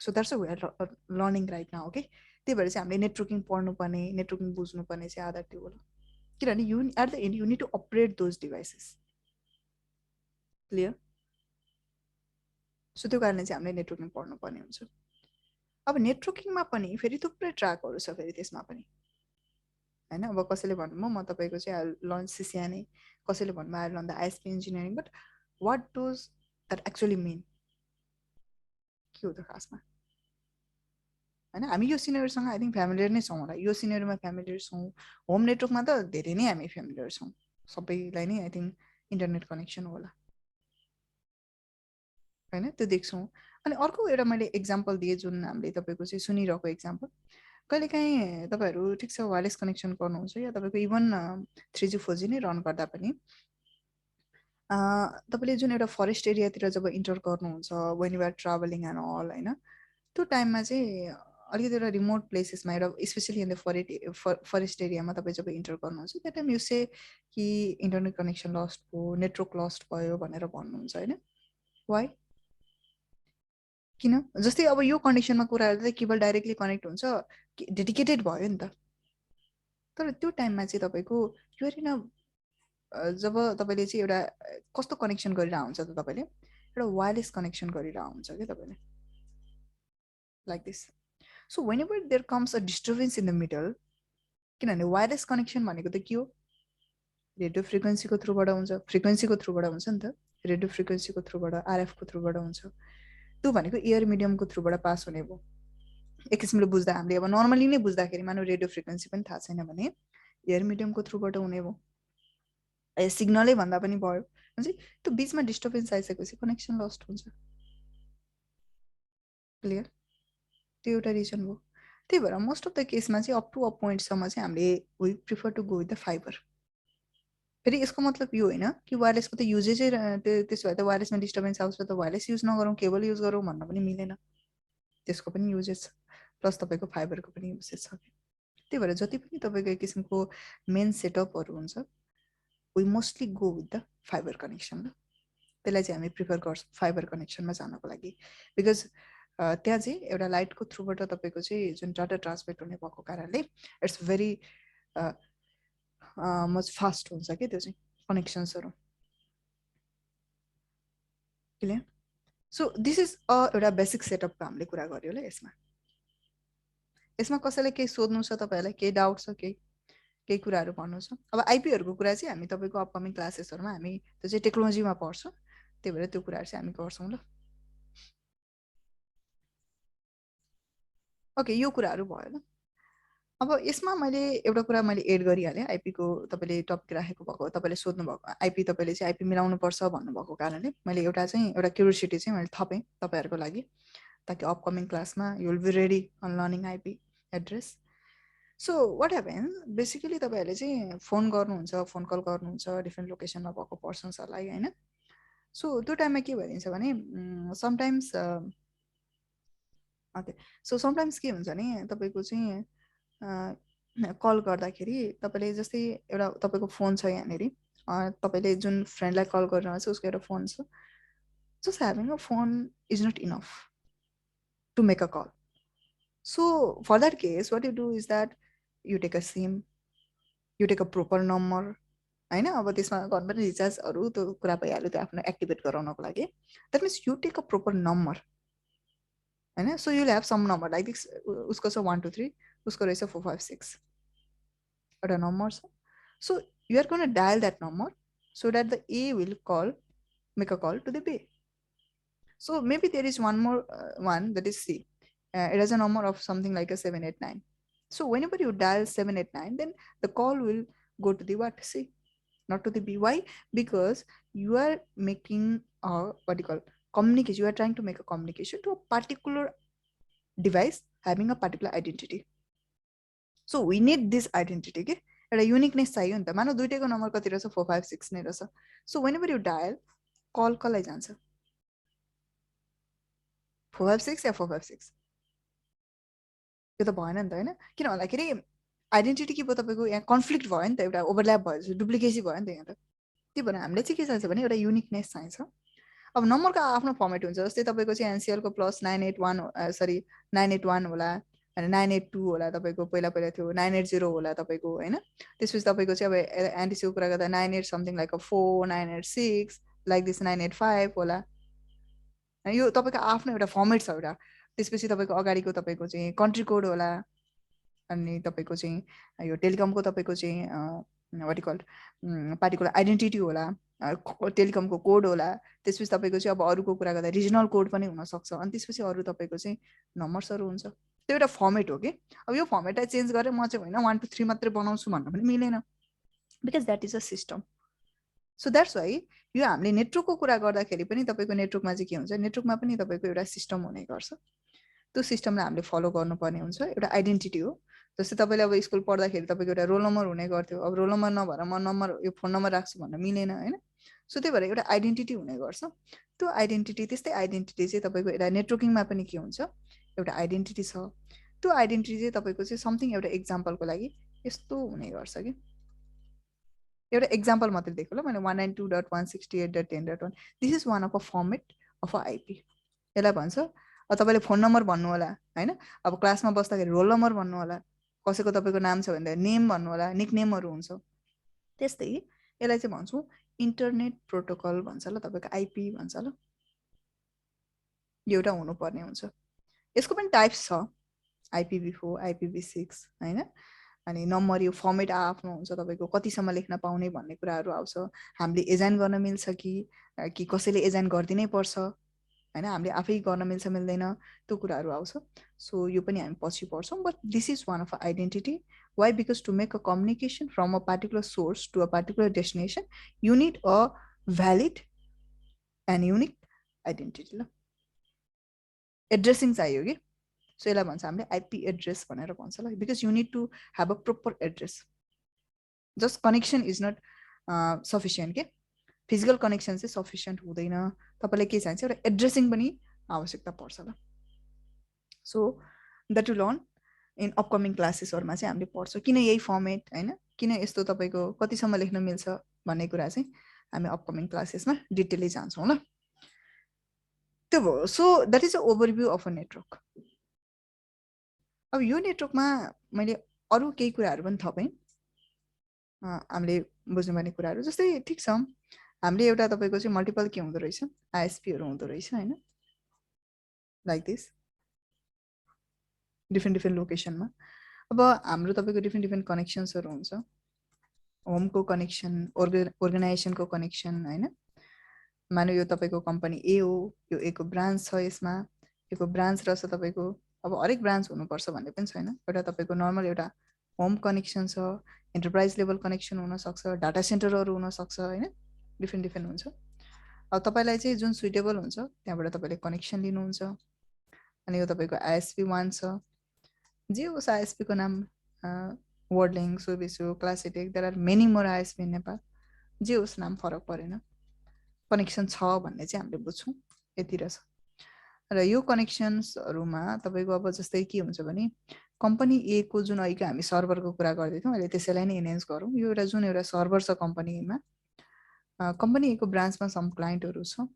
A: So that's we are learning right now, okay. त्यही भएर चाहिँ हामीले नेटवर्किङ पढ्नुपर्ने, नेटवर्किङ बुझ्नुपर्ने चाहिँ आधा त्यो होला। किनभने you at the end you need to operate those devices, clear. So त्यो कारणले चाहिँ हामीले नेटवर्किङ पढ्नुपर्ने हुन्छ। अब नेटवर्किङमा पनि फेरि थुप्रै ट्र्याकहरू छ फेरि त्यसमा पनि, होइन। अब कसैले भन्नुभयो म तपाईँको चाहिँ आई लर्न सिसिएनए, कसैले भन्नुभयो I learn the ISP engineering, but what does that actually mean, के हो त खासमा, होइन। हामी यो सिनेरीसँग आई थिङ्क फ्यामिलियर नै छौँ होला, यो सिनेरीमा फ्यामिलियर छौँ। होम नेटवर्कमा त धेरै नै हामी फ्यामिलियर छौँ, सबैलाई नै आई थिङ्क इन्टरनेट कनेक्सन होला, होइन। त्यो देख्छौँ। अनि अर्को एउटा मैले इक्जाम्पल दिएँ जुन हामीले तपाईँको चाहिँ सुनिरहेको इक्जाम्पल, कहिलेकाहीँ तपाईँहरू ठिक छ वायरलेस कनेक्सन गर्नुहुन्छ या तपाईँको इभन 3G 4G नै रन गर्दा पनि तपाईँले जुन एउटा फरेस्ट एरियातिर जब इन्टर गर्नुहुन्छ, when you are travelling and all, होइन, त्यो टाइममा चाहिँ अलिकति एउटा रिमोट प्लेसेसमा एउटा स्पेसली इन द फरेस्ट एरियामा तपाईँ जब इन्टर गर्नुहुन्छ त्यो टाइम यो से कि इन्टरनेट कनेक्सन लस्ट भयो, नेटवर्क लस्ट भयो भनेर भन्नुहुन्छ, होइन। वाइ, किन? जस्तै अब यो कन्डिसनमा कुरा गर्दा केबल डाइरेक्टली कनेक्ट हुन्छ, डेडिकेटेड भयो नि त। तर त्यो टाइममा चाहिँ तपाईँको यो जब तपाईँले चाहिँ एउटा कस्तो कनेक्सन गरिरहेको हुन्छ त, तपाईँले एउटा वायरलेस कनेक्सन गरिरहेको हुन्छ क्या तपाईँले, like this. So whenever there comes a disturbance in the middle, किनभने वायरलेस कनेक्सन भनेको त के हो, रेडियो फ्रिक्वेन्सीको थ्रुबाट हुन्छ, फ्रिक्वेन्सीको थ्रुबाट हुन्छ नि त, रेडियो फ्रिक्वेन्सीको थ्रुबाट, आरएफको थ्रुबाट हुन्छ। त्यो भनेको एयर मिडियमको थ्रुबाट पास हुने भयो। एक किसिमले बुझ्दा हामीले अब नर्मली नै बुझ्दाखेरि मानव रेडियो फ्रिक्वेन्सी पनि थाहा छैन भने एयर मिडियमको थ्रुबाट हुने भयो, सिग्नलै भन्दा पनि भयो। चाहिँ त्यो बिचमा डिस्टर्बेन्स आइसकेपछि कनेक्सन लस्ट हुन्छ, क्लियर। त्यो एउटा रिजन हो। त्यही भएर मोस्ट अफ द केसमा चाहिँ अप टु अ पोइन्टसम्म चाहिँ हामीले we prefer to go with the fibre. फेरि यसको मतलब यो होइन कि वायरलेसको त युजेजै त्यसो भए त वायरलेसमा डिस्टर्बेन्स आउँछ त वायरलेस युज नगरौँ, केबल युज गरौँ भन्न पनि मिलेन, त्यसको पनि युजेस छ, प्लस तपाईँको फाइबरको पनि युजेस छ। त्यही भएर जति पनि तपाईँको एक किसिमको मेन सेटअपहरू हुन्छ we mostly go with the fibre connection. त्यसलाई चाहिँ हामी प्रिफर गर्छौँ फाइबर कनेक्सनमा जानको लागि, बिकज त्यहाँ चाहिँ एउटा लाइटको थ्रुबाट तपाईँको चाहिँ जुन डाटा ट्रान्समिट हुने भएको कारणले इट्स भेरी मच फास्ट हुन्छ क्या त्यो चाहिँ कनेक्सन्सहरू, क्लियर। सो दिस इज एउटा बेसिक सेटअपको हामीले कुरा गऱ्यो होला। यसमा कसैलाई केही सोध्नु छ, तपाईँहरूलाई केही डाउट छ, केही कुराहरू भन्नु छ? अब आइपीहरूको कुरा चाहिँ हामी तपाईँको अपकमिङ क्लासेसहरूमा हामी त्यो चाहिँ टेक्नोलोजीमा पढ्छौँ, त्यही भएर त्यो कुराहरू चाहिँ हामी गर्छौँ ल। ओके, यो कुराहरू भयो ल। अब यसमा मैले एउटा कुरा मैले एड गरिहालेँ, आइपीको तपाईँले टपिक राखेको भएको, तपाईँले सोध्नु भएको आइपी, तपाईँले चाहिँ आइपी मिलाउनुपर्छ भन्नुभएको कारणले मैले एउटा क्युरियोसिटी चाहिँ मैले थपेँ तपाईँहरूको लागि, ताकि अपकमिङ क्लासमा you will be ready on learning IP address. So what happens, basically तपाईँहरूले चाहिँ फोन गर्नुहुन्छ, फोन कल गर्नुहुन्छ डिफ्रेन्ट लोकेसनमा भएको पर्सन्सहरूलाई, होइन। सो त्यो टाइममा के भइदिन्छ भने समटाइम्स ओके, सो समटाइम्स के हुन्छ भने तपाईँको चाहिँ कल गर्दाखेरि तपाईँले जस्तै एउटा तपाईँको फोन छ यहाँनिर, तपाईले जुन फ्रेन्डलाई कल गरिरहेको छ उसको एउटा फोन छ, just having a phone is not enough to make a call. So for that case, what you do is that you take a SIM, you take a proper number, हैन? अब त्यसमा गर्नु रिचार्जहरू त्यो कुरा भइहाल्यो त्यो आफ्नो एक्टिभेट गराउनको लागि. That means you take a proper number, हैन? So you'll have some number like this. उसको छ 1 2 3, उसको रहेछ 4 5 6 एउटा नम्बर छ. So you are going to dial that number so that the A will make a call to the B. So maybe there is one more one, that is C. It has a number of something like a 789. So whenever you dial 789, then the call will go to the what? C, not to the B. Why? Because you are making a communication. You are trying to make a communication to a particular device having a particular identity. So we need this identity. Okay? एउटा युनिकनेस चाहियो नि त. मानौ दुईटैको नम्बर कति रहेछ? 4 5 6 नै रहेछ. So whenever you dial, call कसलाई जान्छ? 4 5 6 या 4 5 6? त्यो त भएन नि त, हैन? किन भन्दाखेरि आइडेन्टिटी के भयो तपाईको यहाँ कन्फ्लिक्ट भयो नि त, एउटा ओभरल्याप भयो, डुप्लिकेसी भयो नि त यहाँ त. त्यही भएर हामीले चाहिँ के चाहिन्छ भने एउटा युनिकनेस चाहिन्छ. अब नम्बरको आफ्नो फर्मेट हुन्छ. जस्तै तपाईको चाहिँ एनसीएल को +981 981 होला, अनि 982 होला, तपाईको पहिला थियो 980 होला तपाईको, हैन? त्यसपछि तपाईको चाहिँ अब एन्टिसीको कुरा गर्दा 98 समथिङ लाइक 4 986 लाइक दिस 985 होला. यो तपाईको आफ्नो एउटा फर्मेट छ एउटा. त्यसपछि तपाईको अगाडिको तपाईको चाहिँ कन्ट्री कोड होला, अनि तपाईको चाहिँ यो टेलिकमको तपाईको चाहिँ व्हाट कल पार्टिकुलर आइडेन्टिटी होला, टेलिकमको कोड होला. त्यसपछि तपाईको चाहिँ अब अरूको कुरा गर्दा रिजनल कोड पनि हुन सक्छ. अनि त्यसपछि अरू तपाईको चाहिँ नम्बर्सहरू हुन्छ. त्यो एउटा फर्मेट हो के. अब यो फर्मेटलाई चेन्ज गरेर म चाहिँ हैन 1 2 3 मात्रै बनाउँछु भन्न पनि मिलेन, because that is a system. So that's why यो हामीले नेटवर्कको कुरा गर्दाखेरि पनि तपाईको नेटवर्कमा चाहिँ के हुन्छ, नेटवर्कमा पनि तपाईको एउटा सिस्टम हुने गर्छ. त्यो सिस्टमलाई हामीले फलो गर्नुपर्ने हुन्छ. एउटा आइडेन्टिटी हो. जस्तै तपाईले अब स्कुल पढ्दाखेरि तपाईको एउटा रोल नम्बर हुने गर्थ्यो. अब रोल नम्बर नभएर म नम्बर यो फोन नम्बर राख्छु भन्न मिलेन, हैन? सो त्यही भएर एउटा आइडेन्टिटी हुने गर्छ. त्यो आइडेन्टिटी त्यस्तै आइडेन्टिटी चाहिँ तपाईको एउटा नेटवर्किङमा पनि के हुन्छ, एउटा आइडेन्टिटी छ. त्यो आइडेन्टिटी चाहिँ तपाईको चाहिँ समथिङ एउटा एक्जाम्पलको लागि यस्तो हुने गर्छ कि. एउटा एक्जाम्पल मात्रै देखो ल मैले 192.168.10.1. This is one of a format of a IP. यसलाई भन्छ. अब तपाईले फोन नम्बर भन्नु होला, हैन? अब क्लासमा बस्दाखेरि रोल नम्बर भन्नु होला, कसैको तपाईको नाम छ भने नेम भन्नु होला, निकनेमहरु हुन्छ. त्यस्तै यसलाई चाहिँ भन्छौ इन्टरनेट प्रोटोकल भन्छ ल, तपाईको आइपी भन्छ ल. यो एउटा हुनुपर्ने हुन्छ. यसको पनि टाइप्स छ, IPv4 IPv6, हैन? अनि नम्बर यो फर्मेट आफ्नो हुन्छ. तपाईको कतिसम्म लेख्न पाउने भन्ने कुराहरु आउँछ. हामीले एजाइन गर्न मिल्छ कि कसैले एजाइन गर्दिनै पर्छ, हैन? हामीले आफै गर्न मिल्छ मिल्दैन, त्यो कुराहरु आउँछ. सो यो पनि हामी पछि पढ्छौं. But this is one of a identity. Why? Because to make a communication from a particular source to a particular destination, you need a valid and unique identity. ल एड्रेसिङ चाहियो कि. सो यसलाई भन्छ हामीले आइपी एड्रेस भनेर भन्छ ल. Because you need to have a proper address. Just connection is not sufficient के. फिजिकल कनेक्सन चाहिँ सफिसिएन्ट हुँदैन. तपाईलाई के चाहिन्छ, एउटा एड्रेसिङ पनि आवश्यकता पर्छ ल. So that will learn in upcoming क्लासेसहरुमा चाहिँ हामीले पढ्छौं किन यही फर्मेट, हैन? किन यस्तो तपाईको कतिसम्म लेख्न मिल्छ भन्ने कुरा चाहिँ हामी अपकमिङ क्लासेसमा डिटेलली जान्छौं ल. त्यो भयो. So that is a overview of a network. अब यो नेटवर्कमा मैले अरु केही कुराहरु पनि थपेँ. हामीले बुझ्नुपर्ने कुराहरु जस्तै ठीक छ, हामीले एउटा तपाईको चाहिँ मल्टिपल के हुँदो रहेछ, आईएसपीहरु हुँदो रहेछ, हैन? लाइक दिस डिफरेन्ट लोकेसनमा. अब हाम्रो तपाईको डिफरेन्ट कनेक्सन्सहरु हुन्छ. होमको कनेक्सन, अर्गनाइजेसनको कनेक्सन, हैन? मानौ यो तपाईको कम्पनी ए हो, यो ए को ब्रान्च छ, यसमा यो को ब्रान्च रहेछ तपाईको. अब हरेक ब्रान्च हुनुपर्छ भन्ने पनि छैन. एउटा तपाईको नर्मल एउटा होम कनेक्सन छ, एन्टरप्राइज लेभल कनेक्सन हुन सक्छ, डाटा सेन्टरहरु हुन सक्छ, हैन? डिफरेन्ट हुन्छ. अब तपाईलाई चाहिँ जुन सुटेबल हुन्छ त्यहाँबाट तपाईले कनेक्सन लिनुहुन्छ. अनि यो तपाईको आईएसपी 1 छ. जे होस् आईएसपी को नाम Worldlink, Subisu, ClassicTech, there are many more ISP in Nepal. जे होस् नाम फरक परेन. कनेक्सन छ भन्ने चाहिँ हामीले बुझ्छौं. यति रहेछ. र यो कनेक्सन्सहरुमा तपाईको अब जस्तै के हुन्छ भने कम्पनी ए को जुन अहिले हामी सर्भरको कुरा गर्दै थियौं, अहिले त्यसैलाई नै एनहान्स गरौँ. यो एउटा जुन एउटा सर्भर छ कम्पनीमा, कम्पनीको ब्रान्चमा सम क्लाइन्टहरू छ,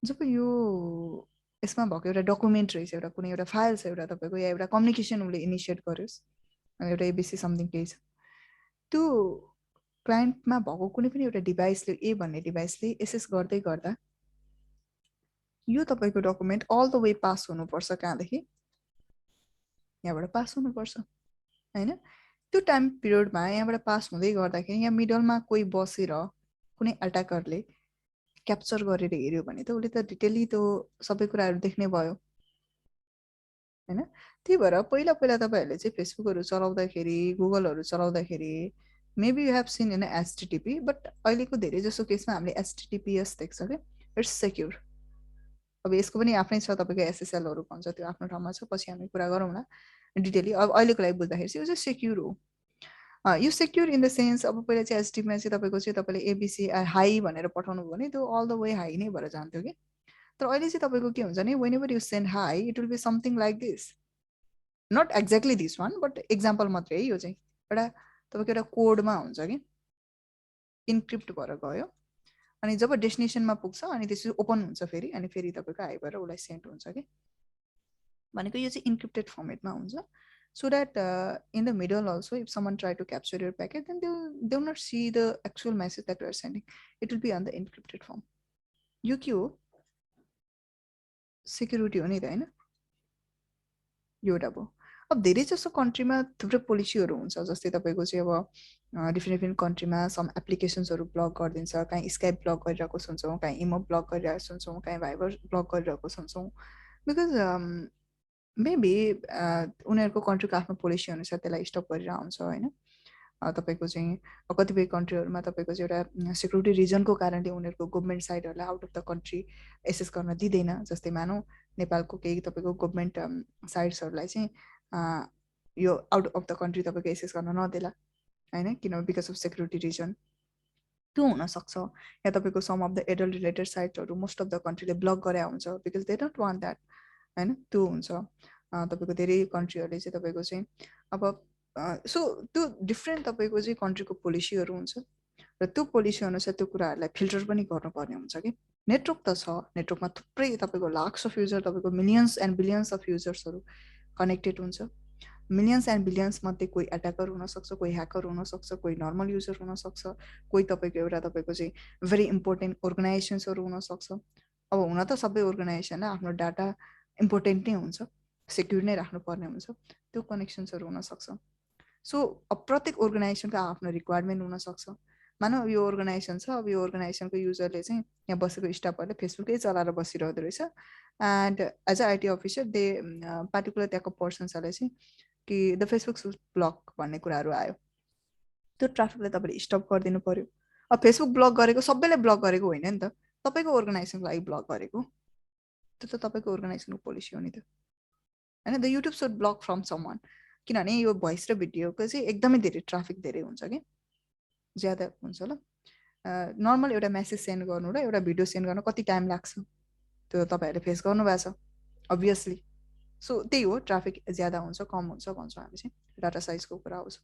A: जब यो यसमा भएको एउटा डकुमेन्ट रहेछ, एउटा कुनै एउटा फाइल छ एउटा तपाईँको, या एउटा कम्युनिकेसन उसले इनिसिएट गरोस्, एउटा एबिसी समथिङ केही छ, त्यो क्लाइन्टमा भएको कुनै पनि एउटा डिभाइसले, ए भन्ने डिभाइसले एसेस गर्दै गर्दा यो तपाईँको document all the way pass हुनुपर्छ, कहाँदेखि, यहाँबाट पास हुनुपर्छ होइन। त्यो टाइम पिरियडमा यहाँबाट पास हुँदै गर्दाखेरि यहाँ मिडलमा कोही बसेर कुनै एट्याकरले क्याप्चर गरेर हेऱ्यो भने त उसले त डिटेली त्यो सबै कुराहरू देख्ने भयो होइन। त्यही भएर पहिला पहिला तपाईँहरूले चाहिँ फेसबुकहरू चलाउँदाखेरि, गुगलहरू चलाउँदाखेरि मेबी यु हेभ सिन होइन एचटिटिपी, बट अहिलेको धेरै जसो केसमा हामीले एचटिटिपिएस देख्छ क्या, इट्स सेक्युर। अब यसको पनि आफ्नै छ, तपाईँको एसएसएलहरू भन्छ, त्यो आफ्नो ठाउँमा छ, पछि हामी कुरा गरौँला डिटेली। अब अहिलेको लागि बुझ्दाखेरि चाहिँ यो चाहिँ सेक्युर हो। यो सेक्युर इन द सेन्स, अब पहिला चाहिँ एचटिपीमा चाहिँ तपाईँको चाहिँ तपाईँले एबिसी हाई भनेर पठाउनु भयो भने त्यो अल द वे हाई नै भएर जान्थ्यो कि। तर अहिले चाहिँ तपाईँको के हुन्छ भने whenever you send hi it will be something like this, not exactly this one, but example मात्रै है, यो चाहिँ एउटा तपाईँको एउटा कोडमा हुन्छ कि, इन्क्रिप्ट भएर गयो, अनि जब डेस्टिनेसनमा पुग्छ अनि त्यसपछि ओपन हुन्छ फेरि, अनि फेरि तपाईँको हाई भएर उसलाई सेन्ड हुन्छ कि, भनेको यो चाहिँ इन्क्रिप्टेड फर्मेटमा हुन्छ, so that in the middle also if someone try to capture your packet then they will not see the actual message that you are sending, it will be on the encrypted form. यो के हो, सेक्युरिटी हो नि त होइन, यो एउटा भयो। अब धेरै जसो कन्ट्रीमा थुप्रै पोलिसीहरू हुन्छ, जस्तै तपाईँको चाहिँ अब डिफ्रेन्ट डिफ्रेन्ट कन्ट्रीमा सम एप्लिकेसन्सहरू ब्लक गरिदिन्छ, काहीँ स्काइप ब्लक गरिरहेको सुन्छौँ, काहीँ इमो ब्लक गरिरहेको सुन्छौँ, काहीँ भाइबर ब्लक गरिरहेको सुन्छौँ, बिकज मेबी उनीहरूको कन्ट्रीको आफ्नो पोलिसी अनुसार त्यसलाई स्टप गरेर आउँछ होइन। तपाईँको चाहिँ कतिपय कन्ट्रीहरूमा तपाईँको चाहिँ एउटा सेक्युरिटी रिजनको कारणले उनीहरूको गभर्मेन्ट साइटहरूलाई out of the country access गर्न दिँदैन। जस्तै मानौँ नेपालको केही तपाईँको गभर्मेन्ट साइट्सहरूलाई चाहिँ यो आउट अफ द कन्ट्री तपाईँको एसेस गर्न नदेला होइन, किनभने बिकज अफ सेक्युरिटी रिजन त्यो हुनसक्छ। या तपाईँको some of the adult related साइट्सहरू मोस्ट अफ द कन्ट्रीले ब्लक गरे हुन्छ, because they don't want that होइन, त्यो हुन्छ। तपाईँको धेरै कन्ट्रीहरूले चाहिँ तपाईँको चाहिँ अब सो त्यो डिफ्रेन्ट तपाईँको चाहिँ कन्ट्रीको पोलिसीहरू हुन्छ, र त्यो पोलिसी अनुसार त्यो कुराहरूलाई फिल्टर पनि गर्नुपर्ने हुन्छ कि। नेटवर्क त छ, नेटवर्कमा थुप्रै तपाईँको लाक्स अफ युजर, तपाईँको मिलियन्स एन्ड बिलियन्स अफ युजर्सहरू कनेक्टेड हुन्छ। मिलियन्स एन्ड बिलियन्स मध्ये कोही एट्याकर हुनसक्छ, कोही ह्याकर हुनसक्छ, कोही नर्मल युजर हुनसक्छ, कोही तपाईँको एउटा तपाईँको चाहिँ भेरी इम्पोर्टेन्ट अर्गनाइजेसन्सहरू हुनसक्छ। अब हुन त सबै अर्गनाइजेसनलाई आफ्नो डाटा इम्पोर्टेन्ट नै हुन्छ, सेक्युर नै राख्नुपर्ने हुन्छ, त्यो कनेक्सन्सहरू हुनसक्छ। सो अब प्रत्येक अर्गनाइजेसनको आफ्नो रिक्वायरमेन्ट हुनसक्छ। मानव यो अर्गनाइजेसन छ, अब यो अर्गनाइजेसनको युजरले चाहिँ यहाँ बसेको स्टाफहरूले फेसबुकै चलाएर बसिरहेको रहेछ, and as a IT officer they particular त्यहाँको पर्सन्सहरूले चाहिँ कि द फेसबुक ब्लक भन्ने कुराहरू आयो, त्यो ट्राफिकलाई तपाईँले स्टप गरिदिनु पर्यो। अब फेसबुक ब्लक गरेको सबैले ब्लक गरेको होइन नि त, तपाईँको अर्गनाइजेसनको लागि ब्लक गरेको, त्यो त तपाईँको अर्गनाइजेसनको पोलिसी हो नि त होइन। The YouTube should block from someone, किनभने यो भोइस र भिडियोको चाहिँ एकदमै धेरै ट्राफिक धेरै हुन्छ कि, ज्यादा हुन्छ। ल नर्मल एउटा मेसेज सेन्ड गर्नु र एउटा भिडियो सेन्ड गर्नु कति टाइम लाग्छ, त्यो तपाईँहरूले फेस गर्नुभएको छ अभियसली। सो त्यही हो, ट्राफिक ज्यादा हुन्छ कम हुन्छ भन्छौँ हामी चाहिँ, डाटा साइजको कुरा आउँछ।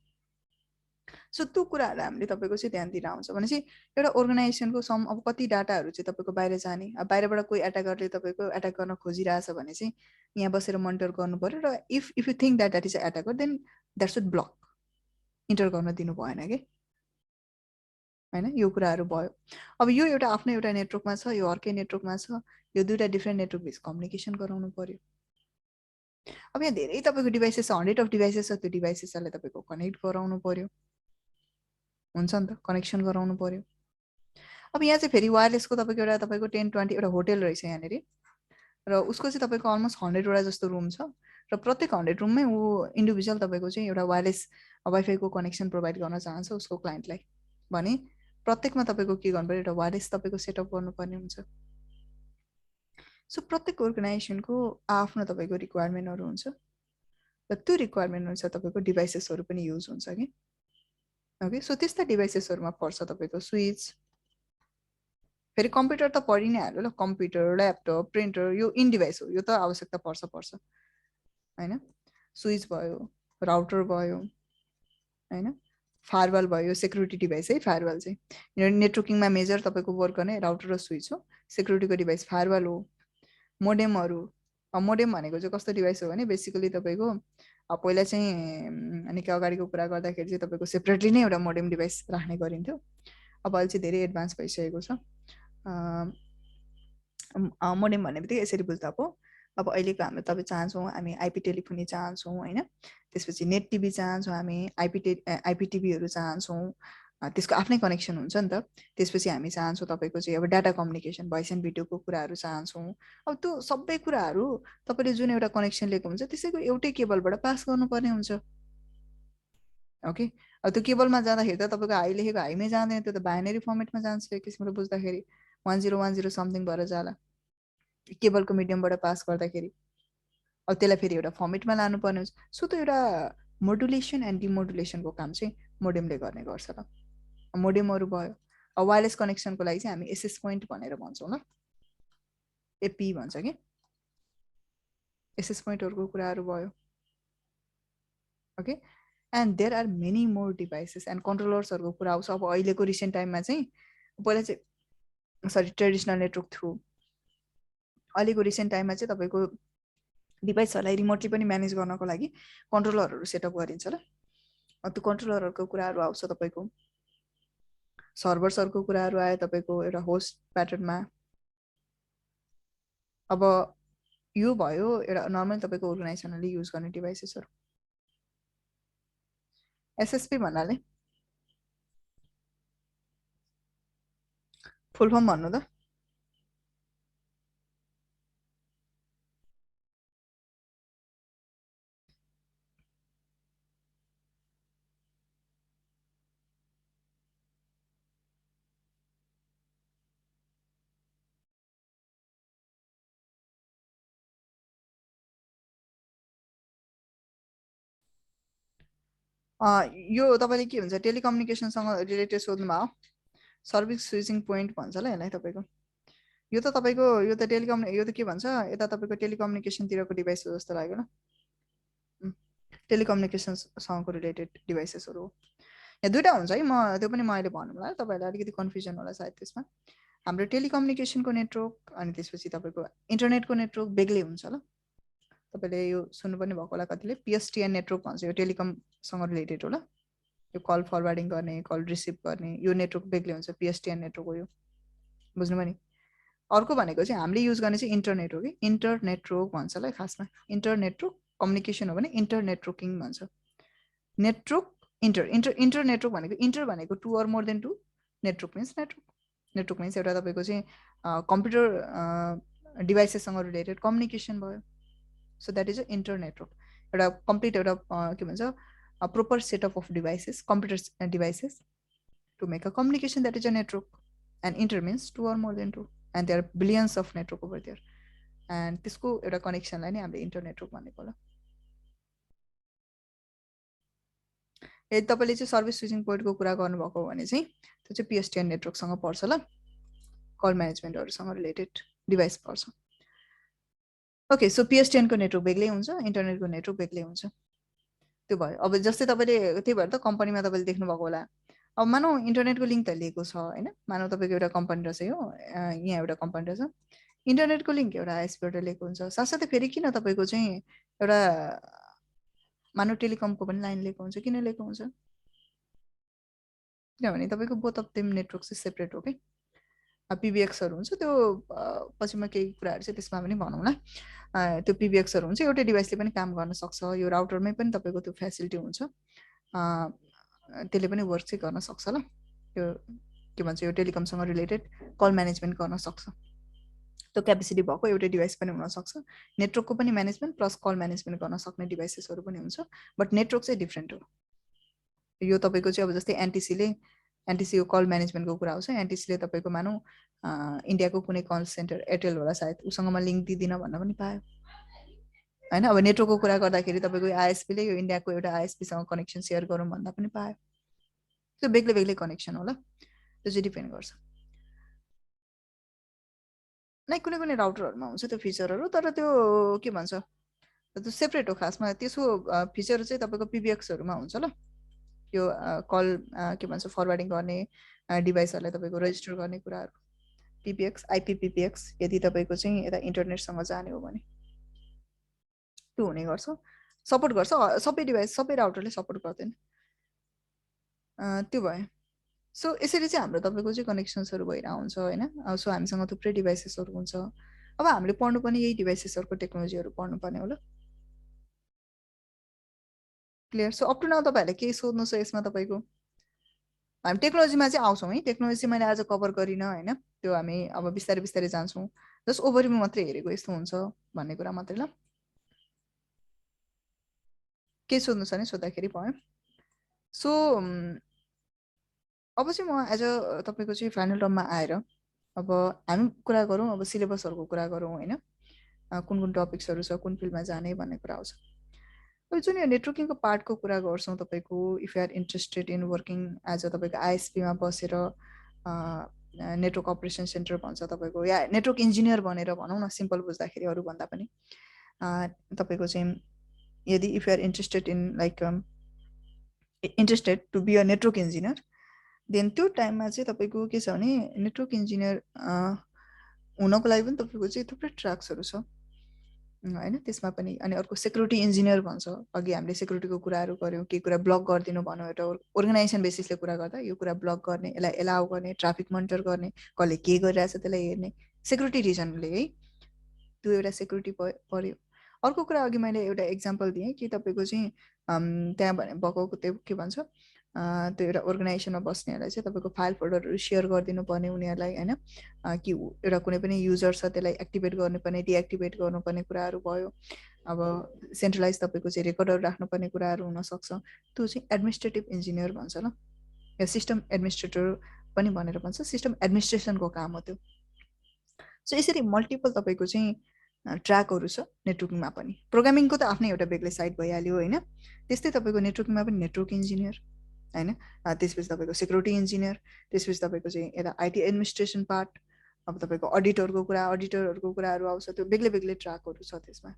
A: सो त्यो कुराहरू हामीले तपाईँको चाहिँ ध्यान दिएर आउँछ भने चाहिँ एउटा अर्गनाइजेसनको सम अब कति डाटाहरू चाहिँ तपाईँको बाहिर जाने, अब बाहिरबाट कोही एट्याकरले तपाईँको एट्याक गर्न खोजिरहेछ भने चाहिँ यहाँ बसेर मोनिटर गर्नु पऱ्यो, र if you think that that is a attacker then that should block, enter गर्न दिनु भएन कि होइन, यो कुराहरू भयो। अब यो एउटा आफ्नो एउटा नेटवर्कमा छ, यो अर्कै नेटवर्कमा छ, यो दुईवटा डिफ्रेन्ट नेटवर्क बिच कम्युनिकेसन गराउनु पर्यो। अब यहाँ धेरै तपाईँको डिभाइसेस छ, 100 अफ डिभाइसेस छ, त्यो डिभाइसेसहरूलाई तपाईँको कनेक्ट गराउनु पर्यो, हुन्छ नि त, कनेक्सन गराउनु पर्यो। अब यहाँ चाहिँ फेरि वायरलेसको तपाईँको एउटा तपाईँको 10-20 एउटा होटेल रहेछ यहाँनिर, र उसको चाहिँ तपाईँको अलमोस्ट 100वटा जस्तो रुम छ, र प्रत्येक 100 रुममै ऊ इन्डिभिजुअल तपाईँको चाहिँ एउटा वायरलेस वाइफाईको कनेक्सन प्रोभाइड गर्न चाहन्छ उसको क्लाइन्टलाई भने प्रत्येकमा तपाईँको के गर्नु पर्यो, एउटा वायरलेस तपाईँको सेटअप गर्नुपर्ने हुन्छ। सो प्रत्येक अर्गनाइजेसनको आफ्नो तपाईँको रिक्वायरमेन्टहरू हुन्छ, र त्यो रिक्वायरमेन्ट अनुसार तपाईँको डिभाइसेसहरू पनि युज हुन्छ कि। ओके, सो त्यस्ता डिभाइसेसहरूमा पर्छ तपाईँको स्विच, फेरि कम्प्युटर त पढि नै हाल्यो ल, कम्प्युटर, ल्यापटप, प्रिन्टर, यो इन डिभाइस हो, यो त आवश्यकता पर्छ होइन। स्विच भयो, राउटर भयो होइन, फायरवल भयो सेक्युरिटी डिभाइस है फायरवल चाहिँ नेटवर्किङमा मेजर तपाईँको वर्क गर्ने राउटर र स्विच हो सेक्युरिटीको डिभाइस फायरवल हो मोडेमहरू मोडेम भनेको चाहिँ कस्तो डिभाइस हो भने बेसिकली तपाईँको पहिला चाहिँ निकै अगाडिको कुरा गर्दाखेरि चाहिँ तपाईँको सेपरेटली नै एउटा मोडेम डिभाइस राख्ने गरिन्थ्यो अब अहिले चाहिँ धेरै एडभान्स भइसकेको छ मोडेम भन्ने बित्तिकै यसरी बुझ्दा पो अब अहिलेको हाम्रो तपाईँ चाहन्छौँ हामी आइपी टेलिफोनी चाहन्छौँ होइन त्यसपछि नेट टिभी चाहन्छौँ हामी आइपी टिभीहरू चाहन्छौँ त्यसको आफ्नै कनेक्सन हुन्छ नि त त्यसपछि हामी चाहन्छौँ तपाईँको चाहिँ अब डाटा कम्युनिकेसन भोइस एन्ड भिडियोको कुराहरू चाहन्छौँ अब त्यो सबै कुराहरू तपाईँले जुन एउटा कनेक्सन लिएको हुन्छ त्यसैको एउटै केबलबाट पास गर्नुपर्ने हुन्छ ओके अब त्यो केबलमा जाँदाखेरि त तपाईँको हाई लेखेको हाईमै जाँदैन त्यो त बाइनरी फर्मेटमा जान्छ एक किसिमले बुझ्दाखेरि 1010 समथिङ भएर जाला केबलको मिडियमबाट पास गर्दाखेरि अब त्यसलाई फेरि एउटा फर्मेटमा लानुपर्ने हुन्छ सो त्यो एउटा मोडुलेसन एन्ड डिमोडुलेसनको काम चाहिँ मोडेमले गर्ने गर्छ ल मोडेमहरू भयो अब वायरलेस कनेक्सनको लागि चाहिँ हामी एसएस पोइन्ट भनेर भन्छौँ ल एपी भन्छ कि एसएस पोइन्टहरूको कुराहरू भयो okay and there are many more devices and कन्ट्रोलर्सहरूको कुरा आउँछ अब अहिलेको रिसेन्ट टाइममा चाहिँ पहिला चाहिँ सरी ट्रेडिसनल नेटवर्क थ्रु अहिलेको रिसेन्ट टाइममा चाहिँ तपाईँको डिभाइसहरूलाई रिमोटली पनि म्यानेज गर्नको लागि कन्ट्रोलरहरू सेटअप गरिन्छ ल त्यो कन्ट्रोलरहरूको कुराहरू आउँछ तपाईँको सर्भर्सहरूको कुराहरू आयो तपाईँको एउटा होस्ट प्याटर्नमा अब यो भयो एउटा नर्मल तपाईँको अर्गनाइजेसनले युज गर्ने डिभाइसेसहरू एसएसपी भन्नाले फुल फर्म भन्नु त यो तपाईँले के भन्छ टेलिकम्युनिकेसनसँग रिलेटेड सोध्नुभयो सर्भिस स्विचिङ पोइन्ट भन्छ ल यसलाई तपाईँको यो त तपाईँको यो त के भन्छ यता तपाईँको टेलिकम्युनिकेसनतिरको डिभाइस हो जस्तो लाग्यो ल टेलिकम्युनिकेसनसँगको रिलेटेड डिभाइसेसहरू हो यहाँ दुइटा हुन्छ है त्यो पनि म अहिले भन्नु होला तपाईँहरूलाई अलिकति कन्फ्युजन होला सायद त्यसमा हाम्रो टेलिकम्युनिकेसनको नेटवर्क अनि त्यसपछि तपाईँको इन्टरनेटको नेटवर्क बेग्लै हुन्छ ल तपाईँले यो सुन्नु पनि भएको होला कतिले पिएसटिएन नेटवर्क भन्छ यो टेलिकमसँग रिलेटेड हो ल यो कल फरवार्डिङ गर्ने कल रिसिभ गर्ने यो नेटवर्क बेग्लै हुन्छ पिएसटिएन नेटवर्क हो यो बुझ्नुभयो नि अर्को भनेको चाहिँ हामीले युज गर्ने चाहिँ इन्टरनेट हो कि इन्टर नेटवर्क भन्छ ल खासमा इन्टर नेटवर्क कम्युनिकेसन हो भने इन्टर नेटवर्किङ भन्छ नेटवर्क इन्टर नेटवर्क भनेको इन्टर भनेको two or more than two network means एउटा तपाईँको चाहिँ कम्प्युटर डिभाइसेससँग रिलेटेड कम्युनिकेसन भयो so that is a inter network एउटा कम्प्लिट एउटा के भन्छ proper setup of devices, computer devices to make a communication that is a network. And inter means two or more than two. And there are billions of network over there. And त्यसको एउटा कनेक्सनलाई नै हामीले इन्टर नेटवर्क भनेको होला यदि तपाईँले चाहिँ सर्भिस स्विचिङ पोइन्टको कुरा गर्नुभएको हो भने चाहिँ त्यो चाहिँ पिएसटिएन नेटवर्कसँग पर्छ ल कल म्यानेजमेन्टहरूसँग रिलेटेड डिभाइस पर्छ ओके सो पिएसटिएनको नेटवर्क बेग्लै हुन्छ इन्टरनेटको नेटवर्क बेग्लै हुन्छ त्यो भयो अब जस्तै तपाईँले त्यही भएर त कम्पनीमा तपाईँले देख्नुभएको होला अब मानौ इन्टरनेटको लिङ्क त लिएको छ होइन मानौ तपाईँको एउटा कम्पनी रहेछ यो यहाँ एउटा कम्पनी रहेछ इन्टरनेटको लिङ्क एउटा आइएसपीबाट लिएको हुन्छ साथसाथै फेरि किन तपाईँको चाहिँ एउटा मानौ टेलिकमको पनि लाइन लिएको हुन्छ किन लिएको हुन्छ किनभने तपाईँको बोथ अफ देम नेटवर्क चाहिँ सेपरेट हो कि पिबिएक्सहरू हुन्छ त्यो पछिमा केही कुराहरू चाहिँ त्यसमा पनि भनौँला त्यो पिबिएक्सहरू हुन्छ एउटै डिभाइसले पनि काम गर्न सक्छ यो राउटरमै पनि तपाईँको त्यो फेसिलिटी हुन्छ त्यसले पनि वर्क चाहिँ गर्न सक्छ ल यो के भन्छ यो टेलिकमसँग रिलेटेड कल म्यानेजमेन्ट गर्न सक्छ त्यो क्यापेसिटी भएको एउटै डिभाइस पनि हुनसक्छ नेटवर्कको पनि म्यानेजमेन्ट प्लस कल म्यानेजमेन्ट गर्न सक्ने डिभाइसेसहरू पनि हुन्छ बट नेटवर्क चाहिँ डिफ्रेन्ट हो यो तपाईँको चाहिँ अब जस्तै एनटिसीको कल म्यानेजमेन्टको कुरा आउँछ एनटिसीले तपाईँको मानौँ इन्डियाको कुनै कल सेन्टर एयरटेल होला सायद उसँग म लिङ्क दिँदिनँ भन्न पनि पायो होइन अब नेटवर्कको कुरा गर्दाखेरि तपाईँको आइएसपीले यो इन्डियाको एउटा आइएसपीसँग कनेक्सन सेयर गरौँ भन्दा पनि पायो त्यो बेग्लै बेग्लै कनेक्सन होला त्यो चाहिँ डिपेन्ड गर्छ नै कुनै कुनै राउटरहरूमा हुन्छ त्यो फिचरहरू तर त्यो के भन्छ त्यो सेपरेट हो खासमा त्यसको फिचर चाहिँ तपाईँको पिबिएक्सहरूमा हुन्छ ल यो कल के भन्छ फरवर्डिङ गर्ने डिभाइसहरूलाई तपाईँको रेजिस्टर गर्ने कुराहरू PBX IPPBX यदि तपाईँको चाहिँ यता इन्टरनेटसँग जाने हो भने त्यो हुने गर्छ, सपोर्ट गर्छ। सबै डिभाइस सबै राउटरले सपोर्ट गर्दैन, त्यो भयो। सो यसरी चाहिँ हाम्रो तपाईँको चाहिँ कनेक्सन्सहरू भइरहेको हुन्छ होइन। सो हामीसँग थुप्रै डिभाइसेसहरू हुन्छ। अब हामीले पढ्नुपर्ने यही डिभाइसेसहरूको टेक्नोलोजीहरू पढ्नुपर्ने होला। Clear? So up to now तपाईँहरूले केही सोध्नु छ यसमा तपाईँको? हामी टेक्नोलोजीमा चाहिँ आउँछौँ है। टेक्नोलोजी मैले आज कभर गरिनँ होइन, त्यो हामी अब बिस्तारै बिस्तारै जान्छौँ। जस्ट ओभरभ्यू मात्रै हेरेको यस्तो हुन्छ भन्ने कुरा मात्रै ल। के सोध्नु छ नि सोद्धाखेरि भयो। सो अब चाहिँ म एज अ तपाईँको चाहिँ फाइनल टर्ममा आएर अब हामी कुरा गरौँ, अब सिलेबसहरूको कुरा गरौँ होइन, कुन कुन टपिक्सहरू छ, कुन फिल्डमा जाने भन्ने कुरा आउँछ। अब जुन यो नेटवर्किङको पार्टको कुरा गर्छौँ तपाईँको, if you are interested in working as a तपाईँको ISPमा बसेर नेटवर्क अपरेसन सेन्टर भन्छ तपाईँको, या नेटवर्क इन्जिनियर भनेर भनौँ न सिम्पल बुझ्दाखेरि अरूभन्दा पनि। तपाईँको चाहिँ यदि if you are interested in like interested to be a network engineer, then त्यो टाइममा चाहिँ तपाईँको के छ भने नेटवर्क इन्जिनियर हुनको लागि पनि तपाईँको चाहिँ थुप्रै ट्र्याक्सहरू छ होइन। त्यसमा पनि अनि अर्को सेक्युरिटी इन्जिनियर भन्छ। अघि हामीले सेक्युरिटीको कुराहरू गऱ्यौँ, केही कुरा ब्लक गरिदिनु भन्यो, एउटा अर्गनाइजेसन बेसिसले कुरा गर्दा यो कुरा ब्लक गर्ने, यसलाई एलाउ गर्ने, ट्राफिक मोनिटर गर्ने, कसले के गरिरहेछ त्यसलाई हेर्ने, सेक्युरिटी रिजनले है, त्यो एउटा सेक्युरिटी पर्यो। अर्को कुरा अघि मैले एउटा इक्जाम्पल दिएँ कि तपाईँको चाहिँ त्यहाँ भएको त्यो के भन्छ त्यो एउटा अर्गनाइजेसनमा बस्नेहरूलाई चाहिँ तपाईँको फाइल फोल्डरहरू सेयर गरिदिनु पर्ने उनीहरूलाई होइन, कि एउटा कुनै पनि युजर छ त्यसलाई एक्टिभेट गर्नुपर्ने डिएक्टिभेट गर्नुपर्ने कुराहरू भयो। अब सेन्ट्रलाइज तपाईँको चाहिँ रेकर्डहरू राख्नुपर्ने कुराहरू हुनसक्छ। त्यो चाहिँ एडमिनिस्ट्रेटिभ इन्जिनियर भन्छ ल, या सिस्टम एडमिनिस्ट्रेटर पनि भनेर भन्छ, सिस्टम एडमिनिस्ट्रेसनको काम हो त्यो। सो यसरी मल्टिपल तपाईँको चाहिँ ट्र्याकहरू छ नेटवर्किङमा पनि। प्रोग्रामिङको त आफ्नै एउटा बेग्लै साइड भइहाल्यो होइन, त्यस्तै तपाईँको नेटवर्किङमा पनि नेटवर्क इन्जिनियर होइन, त्यसपछि तपाईँको सेक्युरिटी इन्जिनियर, त्यसपछि तपाईँको चाहिँ यता IT एडमिनिस्ट्रेसन पार्ट, अब तपाईँको अडिटरहरूको कुराहरू आउँछ, त्यो बेग्लै बेग्लै ट्र्याकहरू छ त्यसमा।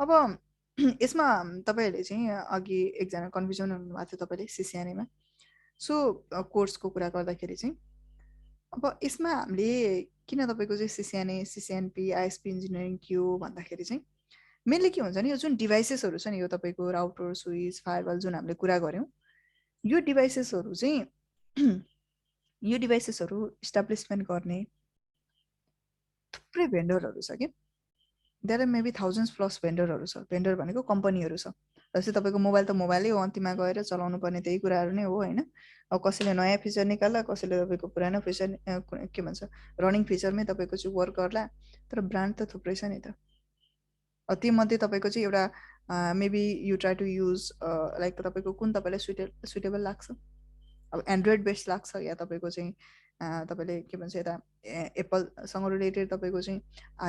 A: अब यसमा तपाईँहरूले चाहिँ अघि एकजना कन्फ्युजन हुनुभएको थियो तपाईँले CCNA मा। सो कोर्सको कुरा गर्दाखेरि चाहिँ अब यसमा हामीले किन तपाईँको चाहिँ CCNA CCNP ISP इन्जिनियरिङ के हो भन्दाखेरि चाहिँ मेनली के हुन्छ नि, यो जुन डिभाइसेसहरू छ नि, यो तपाईँको राउटर स्विच फायरवल जुन हामीले कुरा गऱ्यौँ, यो डिभाइसेसहरू चाहिँ यो डिभाइसेसहरू इस्टाब्लिसमेन्ट गर्ने थुप्रै भेन्डरहरू छ कि। There are maybe thousands plus भेन्डरहरू छ। भेन्डर भनेको कम्पनीहरू छ। जस्तै तपाईँको मोबाइल त मोबाइलै हो, अन्तिममा गएर चलाउनु पर्ने त्यही कुराहरू नै हो होइन। अब कसैले नयाँ फिचर निकाल्ला, कसैले तपाईँको पुरानो फिचर के भन्छ रनिङ फिचरमै तपाईँको चाहिँ वर्क गर्ला, तर ब्रान्ड त थुप्रै छ नि त। तीमध्ये तपाईँको चाहिँ एउटा maybe you try to use like तपाईँको कुन तपाईँलाई सुटेबल लाग्छ। अब एन्ड्रोइड बेस्ड लाग्छ या तपाईँको चाहिँ तपाईँले के भन्छ यता एप्पलसँग रिलेटेड तपाईँको चाहिँ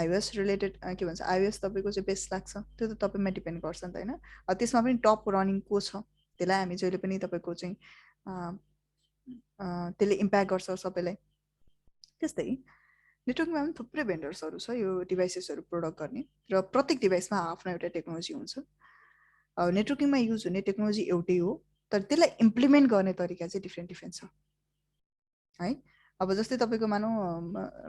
A: iOS रिलेटेड के भन्छ iOS तपाईँको चाहिँ बेस्ट लाग्छ, त्यो त तपाईँमा डिपेन्ड गर्छ नि त होइन। त्यसमा पनि टप रनिङ को छ त्यसलाई हामी जहिले पनि तपाईँको चाहिँ त्यसले इम्प्याक्ट गर्छ सबैलाई। त्यस्तै नेटवर्किङमा पनि थुप्रै भेन्डर्सहरू छ यो डिभाइसेसहरू प्रोडक्ट गर्ने, र प्रत्येक डिभाइसमा आफ्नो एउटा टेक्नोलोजी हुन्छ। नेटवर्किङमा युज हुने टेक्नोलोजी एउटै हो, तर त्यसलाई इम्प्लिमेन्ट गर्ने तरिका चाहिँ डिफ्रेन्ट छ है। अब जस्तै तपाईँको मानौँ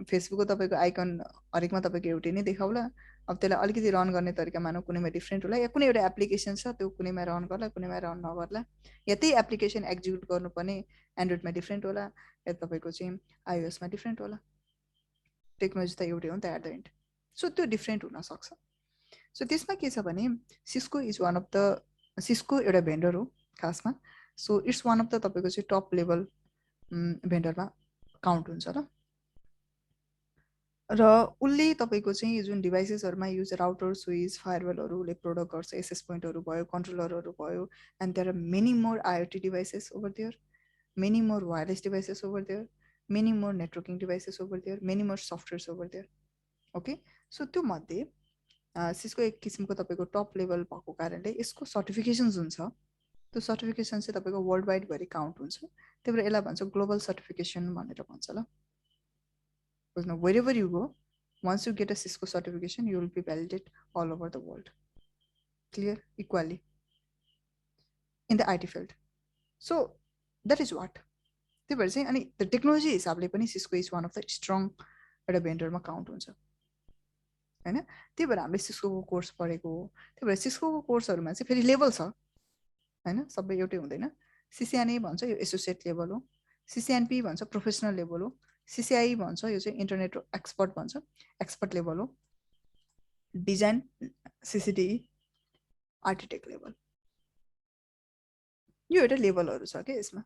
A: फेसबुकको तपाईँको आइकन हरेकमा तपाईँको एउटै नै देखाउला, अब त्यसलाई अलिकति रन गर्ने तरिका मानौँ कुनैमा डिफ्रेन्ट होला, या कुनै एउटा एप्लिकेसन छ त्यो कुनैमा रन गर्ला कुनैमा रन नगर्ला, या त्यही एप्लिकेसन एक्जिक्युट गर्नुपर्ने एन्ड्रोइडमा डिफ्रेन्ट होला या तपाईँको चाहिँ iOSमा डिफ्रेन्ट होला। टेक्नोलोजी त एउटै हो नि त एट द एन्ड। सो त्यो डिफ्रेन्ट हुनसक्छ। सो त्यसमा के छ भने Cisco is one of the, Cisco एउटा भेन्डर हो खासमा। So it's one of the तपाईँको चाहिँ टप लेभल भेन्डरमा काउन्ट हुन्छ ल। र उसले तपाईँको चाहिँ जुन डिभाइसेसहरूमा युज राउटर स्विच फायरवलहरू उसले प्रोडक्ट गर्छ, एसेस पोइन्टहरू भयो, कन्ट्रोलरहरू भयो, and there are many more IoT devices over there, many more wireless devices over there, many more networking devices over there, many more softwares over there. Okay, so त्यो मध्ये सिस्को एक किसिमको तपाईँको टप लेभल भएको कारणले यसको सर्टिफिकेसन जुन छ त्यो सर्टिफिकेसन चाहिँ तपाईँको वर्ल्ड वाइड भरि काउन्ट हुन्छ। त्यही भएर यसलाई भन्छ ग्लोबल सर्टिफिकेसन भनेर भन्छ ल। बुझ्नु, wherever you go, once you get a Cisco certification, you will be validated all over the world. Clear? Equally in the IT field. So that is what. त्यही भएर चाहिँ अनि टेक्नोलोजी हिसाबले पनि Cisco is one of the strong एउटा भेन्डरमा काउन्ट हुन्छ होइन। त्यही भएर हामीले सिस्कोको कोर्स पढेको हो। त्यही भएर सिस्कोको कोर्सहरूमा चाहिँ फेरि लेभल छ होइन, सबै एउटै हुँदैन। सिसिएनए भन्छ यो एसोसिएट लेभल हो, सिसिएनपी भन्छ प्रोफेसनल लेभल हो, सिसिआई भन्छ यो चाहिँ इन्टरनेट एक्सपर्ट भन्छ, एक्सपर्ट लेभल हो, डिजाइन सिसिडिई आर्किटेक्ट लेभल, यो एउटा लेभलहरू छ क्या यसमा।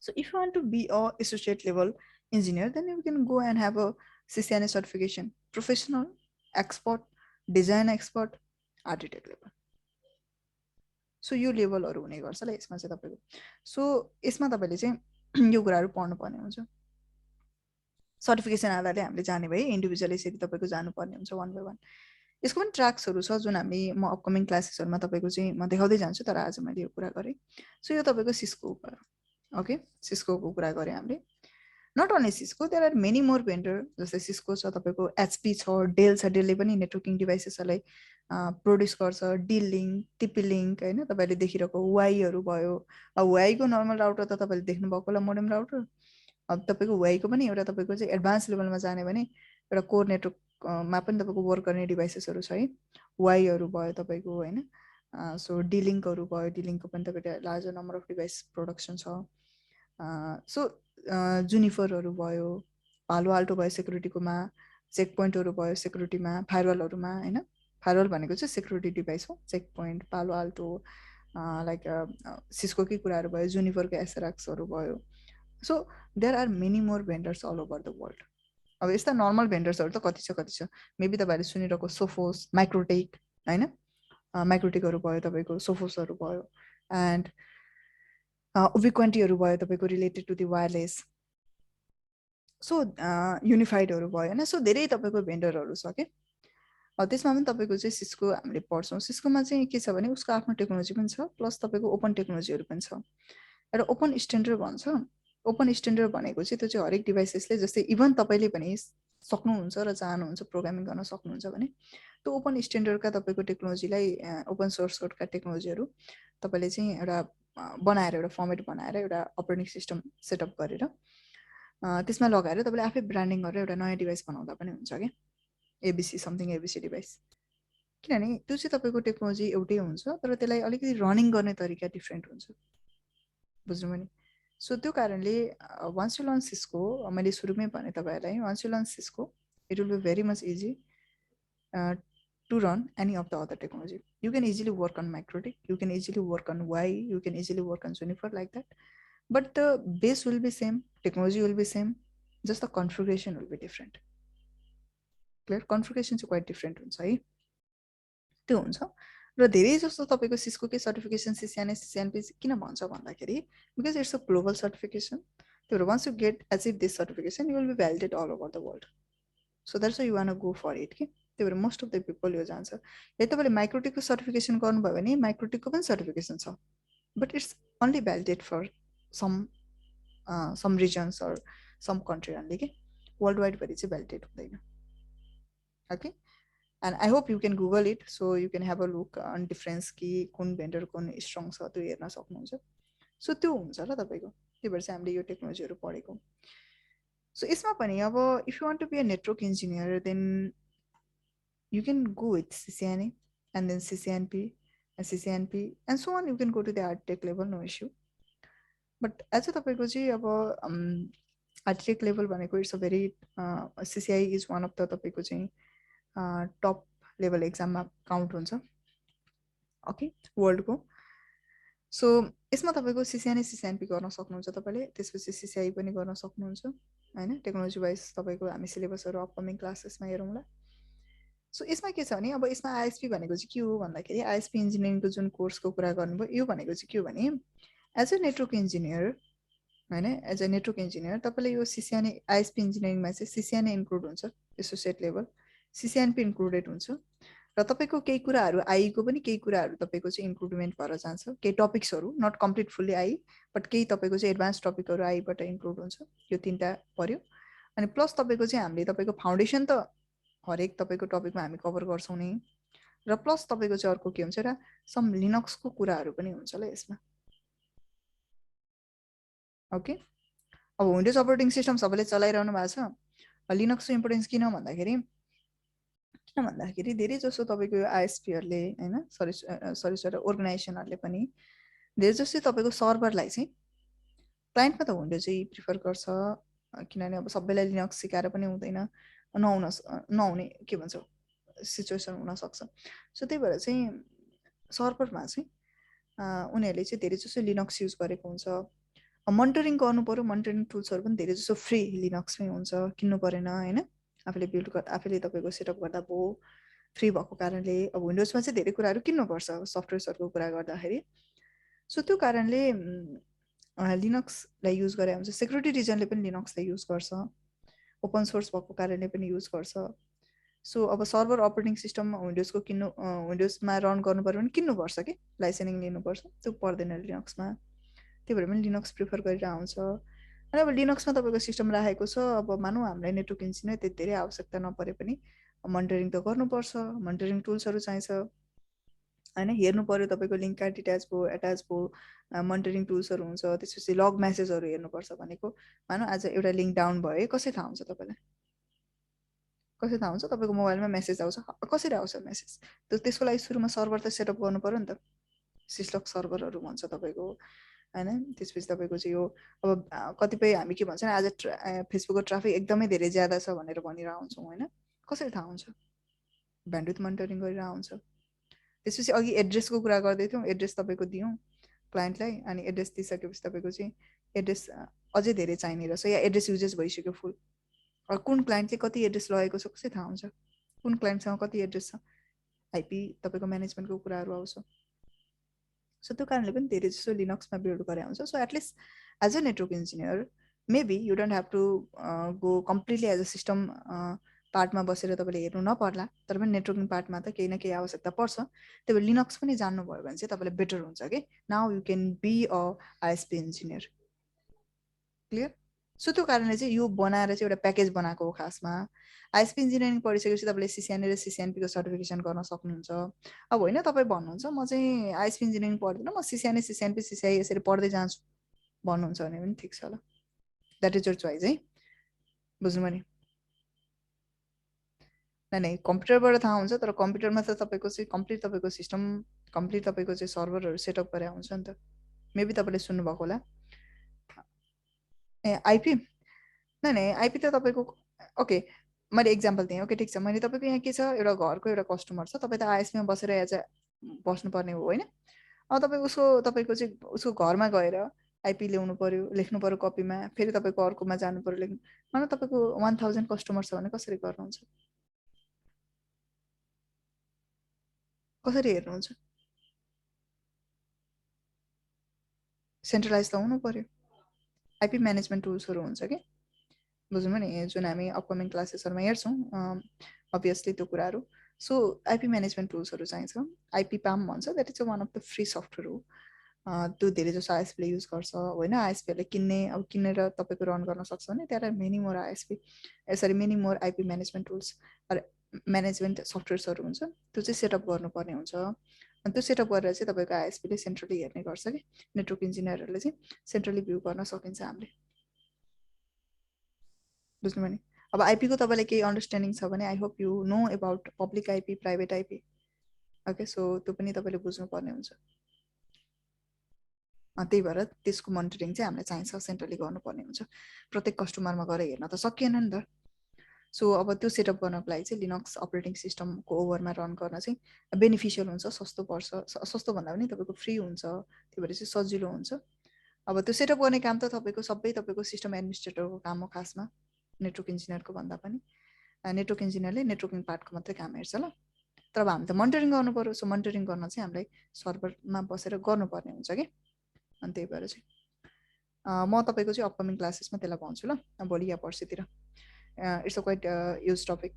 A: So if you want to be a associate level engineer, then you can go and have a CCNA certification, professional, expert, design expert, architect level. So यो लेभलहरू हुने गर्छ ल यसमा चाहिँ तपाईको। सो यसमा तपाईले चाहिँ यो कुराहरू पढ्नुपर्ने हुन्छ। सर्टिफिकेसन आधारले हामीले जाने भए इन्डिभिजुअली यसरी तपाईको जानुपर्ने हुन्छ वान बाई वान। यसको पनि ट्र्याक्सहरू छ जुन हामी म अपकमिङ क्लासेसहरूमा तपाईको चाहिँ म देखाउँदै जान्छु, तर आज मैले यो कुरा गरेँ। सो यो तपाईको सिस्को भयो, ओके। सिस्कोको कुरा गरेँ हामीले। Not only Cisco, there are many more vendor, जस्तै सिस्को छ, तपाईँको एचपी छ, डेल छ, डेलले पनि नेटवर्किङ डिभाइसेसहरूलाई प्रोड्युस गर्छ, डिल लिङ्क, टिपी लिङ्क होइन, तपाईँले देखिरहेको वाईहरू भयो। अब वाईको नर्मल राउटर त तपाईँले देख्नुभएको होला, मोडेम राउटर। अब तपाईँको वाईको पनि एउटा तपाईँको चाहिँ एडभान्स लेभलमा जाने भने एउटा कोर नेटवर्कमा पनि तपाईँको वर्क गर्ने डिभाइसेसहरू छ है, वाईहरू भयो तपाईँको होइन। सो डिलिङ्कहरू भयो, डिलिङ्कको पनि तपाईँको larger number of device production छ। सो जुनिफरहरू भयो, पालो आल्टो भयो सिक्युरिटीकोमा, चेक पोइन्टहरू भयो सिक्युरिटीमा, फायरवालहरूमा होइन। फायरवाल भनेको चाहिँ सिक्युरिटी डिभाइस हो, Check Point, Palo Alto, like सिस्कोकै कुराहरू भयो, जुनिफरको एसआरएक्सहरू भयो। So there are many more vendors all over the world. अब यस्ता नर्मल भेन्डर्सहरू त कति छ, मेबी तपाईँहरूले सुनिरहेको सोफोस, माइक्रोटेक होइन, माइक्रोटेकहरू भयो तपाईँको, सोफोसहरू भयो, एन्ड उबिक्वेन्टीहरू भयो तपाईँको related to the wireless. So युनिफाइडहरू भयो होइन। सो धेरै तपाईँको भेन्डरहरू छ क्या। त्यसमा पनि तपाईँको चाहिँ सिस्को हामीले पढ्छौँ। सिस्कोमा चाहिँ के छ भने उसको आफ्नो टेक्नोलोजी पनि छ, प्लस तपाईँको ओपन टेक्नोलोजीहरू पनि छ। एउटा ओपन स्ट्यान्डर्ड भन्छ। ओपन स्ट्यान्डर्ड भनेको चाहिँ त्यो चाहिँ हरेक डिभाइसेसले, जस्तै इभन तपाईँले पनि सक्नुहुन्छ र चाहनुहुन्छ प्रोग्रामिङ गर्न सक्नुहुन्छ भने त्यो ओपन स्ट्यान्डर्डका तपाईँको टेक्नोलोजीलाई, ओपन सोर्स कोडका टेक्नोलोजीहरू तपाईँले चाहिँ एउटा बनाएर, एउटा फर्मेट बनाएर, एउटा अपरेटिङ सिस्टम सेटअप गरेर त्यसमा लगाएर तपाईँले आफै ब्रान्डिङ गरेर एउटा नयाँ डिभाइस बनाउँदा पनि हुन्छ क्या, एबिसी समथिङ एबिसी डिभाइस। किनभने त्यो चाहिँ तपाईँको टेक्नोलोजी एउटै हुन्छ, तर त्यसलाई अलिकति रनिङ गर्ने तरिका डिफ्रेन्ट हुन्छ, बुझ्नुभयो नि। सो त्यो कारणले वान्स यु लर्न सिस्को, मैले सुरुमै भने तपाईँहरूलाई, once you learn Cisco it will be very much easy to run any of the other technology. You can easily work on MikroTik, you can easily work on Y, you can easily work on Juniper like that. But the base will be same, technology will be same, just the configuration will be different. Clear? Configuration is quite different हुन्छ है, त्यो हुन्छ। र धेरै जस्तो तपाईँको सिस्कोकै सर्टिफिकेसन सिसिएनए सिसिएनपी किन भन्छ भन्दाखेरि because it's a global certification. त्यही भएर once you get achieve this certification you will be validated all over the world. So that's why you want go for it कि। त्यही भएर मोस्ट अफ द पिपल यो जान्छ। यदि तपाईँले माइक्रोटिकको सर्टिफिकेसन गर्नुभयो भने माइक्रोटिकको पनि सर्टिफिकेसन छ, but it's only validated for some regions or some country only कि, वर्ल्ड वाइडभरि चाहिँ भ्यालिडेड हुँदैन। Okay, and I hope you can google it, so you can have a look on difference कि कुन भेन्डर कुन स्ट्रङ छ त्यो हेर्न सक्नुहुन्छ। सो त्यो हुन्छ ल तपाईँको। त्यही भएर चाहिँ हामीले यो टेक्नोलोजीहरू पढेको। सो यसमा पनि अब if you want to be a network engineer then you can go with CCNA and then CCNP and CCNP and so on. You can go to the architect level, no issue. But as a तपाईँको चाहिँ अब architect level भनेको it's a very CCI is one of the तपाईँको चाहिँ टप लेभल एक्जाममा काउन्ट हुन्छ ओके वर्ल्डको। सो यसमा तपाईँको सिसिएनए सिसिएनपी गर्न सक्नुहुन्छ तपाईँले, त्यसपछि सिसिआई पनि गर्न सक्नुहुन्छ होइन। टेक्नोलोजी वाइज तपाईँको हामी सिलेबसहरू अपकमिङ क्लासेसमा हेरौँला। सो यसमा के छ भने अब यसमा आइएसपी भनेको चाहिँ के हो भन्दाखेरि आइएसपी इन्जिनियरिङको जुन कोर्सको कुरा गर्नुभयो यो भनेको चाहिँ के हो भने एज अ नेटवर्क इन्जिनियर होइन, एज अ नेटवर्क इन्जिनियर तपाईँले यो सिसिएनए आइएसपी इन्जिनियरिङमा चाहिँ सिसिएनए इन्क्लुड हुन्छ, एसोसिएट लेभल, सिसिएनपी इन्क्लुडेड हुन्छ र तपाईँको केही कुराहरू आईको पनि केही कुराहरू तपाईँको चाहिँ इन्क्लुडमेन्ट भएर जान्छ, केही टपिक्सहरू not complete fully I but केही तपाईँको चाहिँ एडभान्स टपिकहरू आईबाट इन्क्लुड हुन्छ। यो तिनवटा पर्यो। अनि प्लस तपाईँको चाहिँ हामीले तपाईँको फाउन्डेसन त हरेक तपाईँको टपिकमा हामी कभर गर्छौँ नै, र प्लस तपाईँको चाहिँ अर्को के हुन्छ र सम लिनक्सको कुराहरू पनि हुन्छ ल यसमा। ओके। अब विन्डोज अपरेटिङ सिस्टम सबैले चलाइरहनु भएको छ। लिनक्सको इम्पोर्टेन्स किन भन्दाखेरि धेरै जसो तपाईँको आइएसपीहरूले होइन सरी अर्गनाइजेसनहरूले पनि धेरै जसो तपाईँको सर्भरलाई चाहिँ क्लाइन्टमा त विन्डोज चाहिँ प्रिफर गर्छ, किनभने अब सबैलाई लिनक्स सिकाएर पनि हुँदैन, नहुने के भन्छ सिचुएसन हुनसक्छ। सो त्यही भएर चाहिँ सर्भरमा चाहिँ उनीहरूले चाहिँ धेरै जसो लिनक्स युज गरेको हुन्छ। मोनिटरिङ गर्नु पऱ्यो, मोनिटरिङ टुल्सहरू पनि धेरै जसो फ्री लिनक्समै हुन्छ, किन्नु परेन होइन। आफैले तपाईँको सेटअप गर्दा भयो, फ्री भएको कारणले। अब विन्डोजमा चाहिँ धेरै कुराहरू किन्नुपर्छ सफ्टवेयर्सहरूको कुरा गर्दाखेरि। सो त्यो कारणले लिनक्सलाई युज गरे हुन्छ। सेक्युरिटी रिजनले पनि लिनक्सलाई युज गर्छ, ओपन सोर्स भएको कारणले पनि युज गर्छ। सो अब सर्भर अपरेटिङ सिस्टम विन्डोजको विन्डोजमा रन गर्नु पऱ्यो भने किन्नुपर्छ कि लाइसेन्सिङ लिनुपर्छ, त्यो पर्दैन लिनक्समा। त्यही भएर पनि लिनक्स प्रिफर गरेर आउँछ। अनि अब लिनक्समा तपाईँको सिस्टम राखेको छ, अब मानौँ हामीलाई नेटवर्क इन्जिनियर त्यति धेरै आवश्यकता नपरे पनि मोनिटरिङ त गर्नुपर्छ, मोनिटरिङ टुल्सहरू चाहिन्छ होइन। हेर्नु पऱ्यो तपाईँको लिङ्क कार्ड डिट्याच भयो, एट्याच भयो, मोनिटरिङ टुल्सहरू हुन्छ। त्यसपछि लग मेसेजहरू हेर्नुपर्छ भनेको, मानौँ आज एउटा लिङ्क डाउन भयो, कसरी थाहा हुन्छ तपाईँलाई? कसरी थाहा हुन्छ? तपाईँको मोबाइलमा मेसेज आउँछ, कसरी आउँछ मेसेज? त्यसको लागि सुरुमा सर्भर त सेटअप गर्नु पऱ्यो नि त, सिस्लक सर्भरहरू भन्छ तपाईँको होइन। त्यसपछि तपाईँको चाहिँ यो अब कतिपय हामी के भन्छ आज फेसबुकको ट्राफिक एकदमै धेरै ज्यादा छ भनेर भनिरहेको हुन्छौँ होइन। कसरी थाहा हुन्छ? ब्यान्डविड्थ मोनिटरिङ गरेर आउँछ। त्यसपछि अघि एड्रेसको कुरा गर्दै थियौँ, एड्रेस तपाईँको दियौँ क्लाइन्टलाई, अनि एड्रेस दिइसकेपछि तपाईँको चाहिँ एड्रेस अझै धेरै चाहिने रहेछ, या एड्रेस युजेस भइसक्यो फुल। कुन क्लाइन्टले कति एड्रेस लगेको छ कसरी थाहा हुन्छ? कुन क्लाइन्टसँग कति एड्रेस छ? आइपी तपाईँको म्यानेजमेन्टको कुराहरू आउँछ। सो त्यो कारणले पनि धेरै जसो लिनक्समा बिल्ड गरे हुन्छ। So at least as a network engineer maybe you don't have to go completely as a system पार्टमा बसेर तपाईँले हेर्नु नपर्ला, तर पनि नेटवर्किङ पार्टमा त केही न केही आवश्यकता पर्छ। त्यही भएर लिनक्स पनि जान्नुभयो भने चाहिँ तपाईँलाई बेटर हुन्छ कि now you can be a ISP engineer. Clear? So त्यो कारणले चाहिँ यो बनाएर चाहिँ एउटा प्याकेज बनाएको हो खासमा। आइएसपी इन्जिनियरिङ पढिसकेपछि तपाईँले सिसिएनए र सिसिएनपीको सर्टिफिकेसन गर्न सक्नुहुन्छ। अब होइन तपाईँ भन्नुहुन्छ म चाहिँ आइएसपी इन्जिनियरिङ पढ्दिनँ, म सिसिएनए सिसिएनपी सिसिआई यसरी पढ्दै जान्छु भन्नुहुन्छ भने पनि ठिक छ ल, द्याट इज योर चोइस है। बुझ्नुभयो नि? नै कम्प्युटरबाट थाहा हुन्छ, तर कम्प्युटरमा त तपाईँको चाहिँ कम्प्लिट तपाईँको सिस्टम कम्प्लिट तपाईँको चाहिँ सर्भरहरू सेटअप गरेर हुन्छ नि त। मेबी तपाईँले सुन्नुभएको होला। ए आइपी नै आइपी त तपाईँको ओके मैले इक्जाम्पल दिएँ। ओके ठिक छ, मैले तपाईँको यहाँ के छ, एउटा घरको एउटा कस्टमर छ, तपाईँ त आइएसपीमा बसेर एज अ बस्नुपर्ने हो होइन। अब तपाईँ तपाईँको चाहिँ उसको घरमा गएर आइपी ल्याउनु पऱ्यो, लेख्नु पऱ्यो कपीमा, फेरि तपाईँको अर्कोमा जानु पऱ्यो लेख्नु। मानव तपाईँको 1000 कस्टमर छ भने कसरी गर्नुहुन्छ? कसरी हेर्नुहुन्छ? सेन्ट्रलाइज त हुनु पऱ्यो। आइपी म्यानेजमेन्ट टुल्सहरू हुन्छ कि, बुझ्नुभयो नि, जुन हामी अपकमिङ क्लासेसहरूमा हेर्छौँ अभियसली त्यो कुराहरू। सो आइपी म्यानेजमेन्ट टुल्सहरू चाहिन्छ। आइपी पाम भन्छ, that is one of the free software हो। त्यो धेरै जसो आइएसपीले युज गर्छ होइन। आइएसपीहरूले किनेर तपाईँको रन गर्न सक्छ भने त्यहाँ मेनी मोर आइएसपी यसरी many more IP management tools management सफ्टवेयर्सहरू हुन्छ, त्यो चाहिँ सेटअप गर्नुपर्ने हुन्छ। अनि त्यो सेटअप गरेर चाहिँ तपाईँको आइएसपीले सेन्ट्रली हेर्ने गर्छ कि नेटवर्क इन्जिनियरहरूले चाहिँ सेन्ट्रली भ्यू गर्न सकिन्छ हामीले। बुझ्नुभयो नि? अब आइपीको तपाईँलाई केही अन्डरस्ट्यान्डिङ छ भने I hope you know about public IP, private IP. Okay, so त्यो पनि तपाईँले बुझ्नुपर्ने हुन्छ। त्यही भएर त्यसको मोनिटरिङ चाहिँ हामीलाई चाहिन्छ, सेन्ट्रली गर्नुपर्ने हुन्छ। प्रत्येक कस्टमरमा गएर हेर्न त सकिएन नि त। सो अब त्यो सेटअप गर्नको लागि चाहिँ लिनक्स अपरेटिङ सिस्टमको ओभरमा रन गर्न चाहिँ बेनिफिसियल हुन्छ, सस्तो पर्छ। सस्तो भन्दा पनि तपाईँको फ्री हुन्छ, त्यही भएर चाहिँ सजिलो हुन्छ। अब त्यो सेटअप गर्ने काम त तपाईँको सबै तपाईँको सिस्टम एडमिनिस्ट्रेटरको काम हो खासमा, नेटवर्क इन्जिनियरको भन्दा पनि। नेटवर्क इन्जिनियरले नेटवर्किङ पार्टको मात्रै काम हेर्छ ल। तर अब हामी त मोनिटरिङ गर्नु पऱ्यो, सो मोनिटरिङ गर्न चाहिँ हामीलाई सर्भरमा बसेर गर्नुपर्ने हुन्छ कि। अनि त्यही भएर चाहिँ म तपाईँको चाहिँ अपकमिङ क्लासेसमा त्यसलाई भन्छु ल, भोलि या पर्सितिर। It's a quite use topic.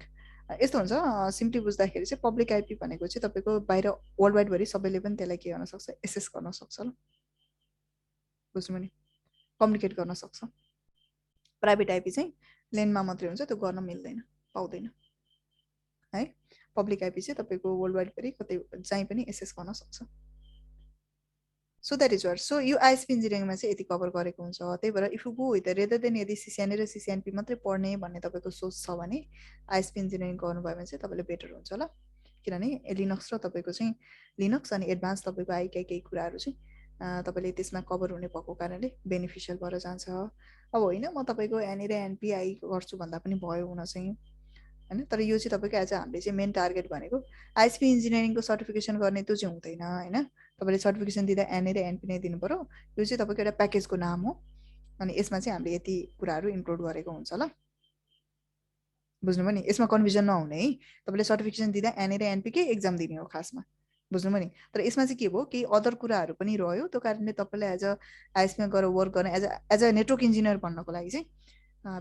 A: यस्तो हुन्छ, सिम्पली बुझ्दाखेरि चाहिँ पब्लिक आइपी भनेको चाहिँ तपाईँको बाहिर वर्ल्ड वाइडभरि सबैले पनि त्यसलाई के गर्न सक्छ, एसेस गर्न सक्छ ल। बुझ्नुभयो नि? कम्युनिकेट गर्न सक्छ। प्राइभेट आइपी चाहिँ लेनमा मात्रै हुन्छ, त्यो गर्न मिल्दैन, पाउँदैन है। पब्लिक आइपी चाहिँ तपाईँको वर्ल्ड वाइडभरि कतै जहीँ पनि एसेस गर्न सक्छ। So that is what so यो आइएसपी इन्जिनियरिङमा चाहिँ यति कभर गरेको हुन्छ त्यही भएर if you go with rather than यदि सिसिएनए र सिसिएनपी मात्रै पढ्ने भन्ने तपाईँको सोच छ भने आइएसपी इन्जिनियरिङ गर्नुभयो भने चाहिँ तपाईँले बेटर हुन्छ ल किनभने लिनक्स र तपाईँको चाहिँ लिनक्स अनि एडभान्स तपाईँको आइका केही कुराहरू चाहिँ तपाईँले त्यसमा कभर हुने भएको कारणले बेनिफिसियल भएर जान्छ अब होइन म तपाईँको एनए र एनपिआई गर्छु भन्दा पनि भयो हुन चाहिँ होइन तर यो चाहिँ तपाईँको एज हामीले चाहिँ मेन टार्गेट भनेको आइएसपी इन्जिनियरिङको सर्टिफिकेसन गर्ने त्यो चाहिँ हुँदैन होइन तपाईँले सर्टिफिकेसन दिँदा एनए र एनपी नै दिनु पऱ्यो यो चाहिँ तपाईँको एउटा प्याकेजको नाम हो अनि यसमा चाहिँ हामीले यति कुराहरू इन्क्लुड गरेको हुन्छ ल बुझ्नुभयो नि यसमा कन्फ्युजन नहुने है तपाईँले सर्टिफिकेसन दिँदा एनए र एनपीकै एक्जाम दिने हो खासमा बुझ्नुभयो नि तर यसमा चाहिँ के भयो केही अदर कुराहरू पनि रह्यो त्यो कारणले तपाईँलाई एज अ आइएसपीमा गएर वर्क गर्ने एज अ नेटवर्क इन्जिनियर भन्नको लागि चाहिँ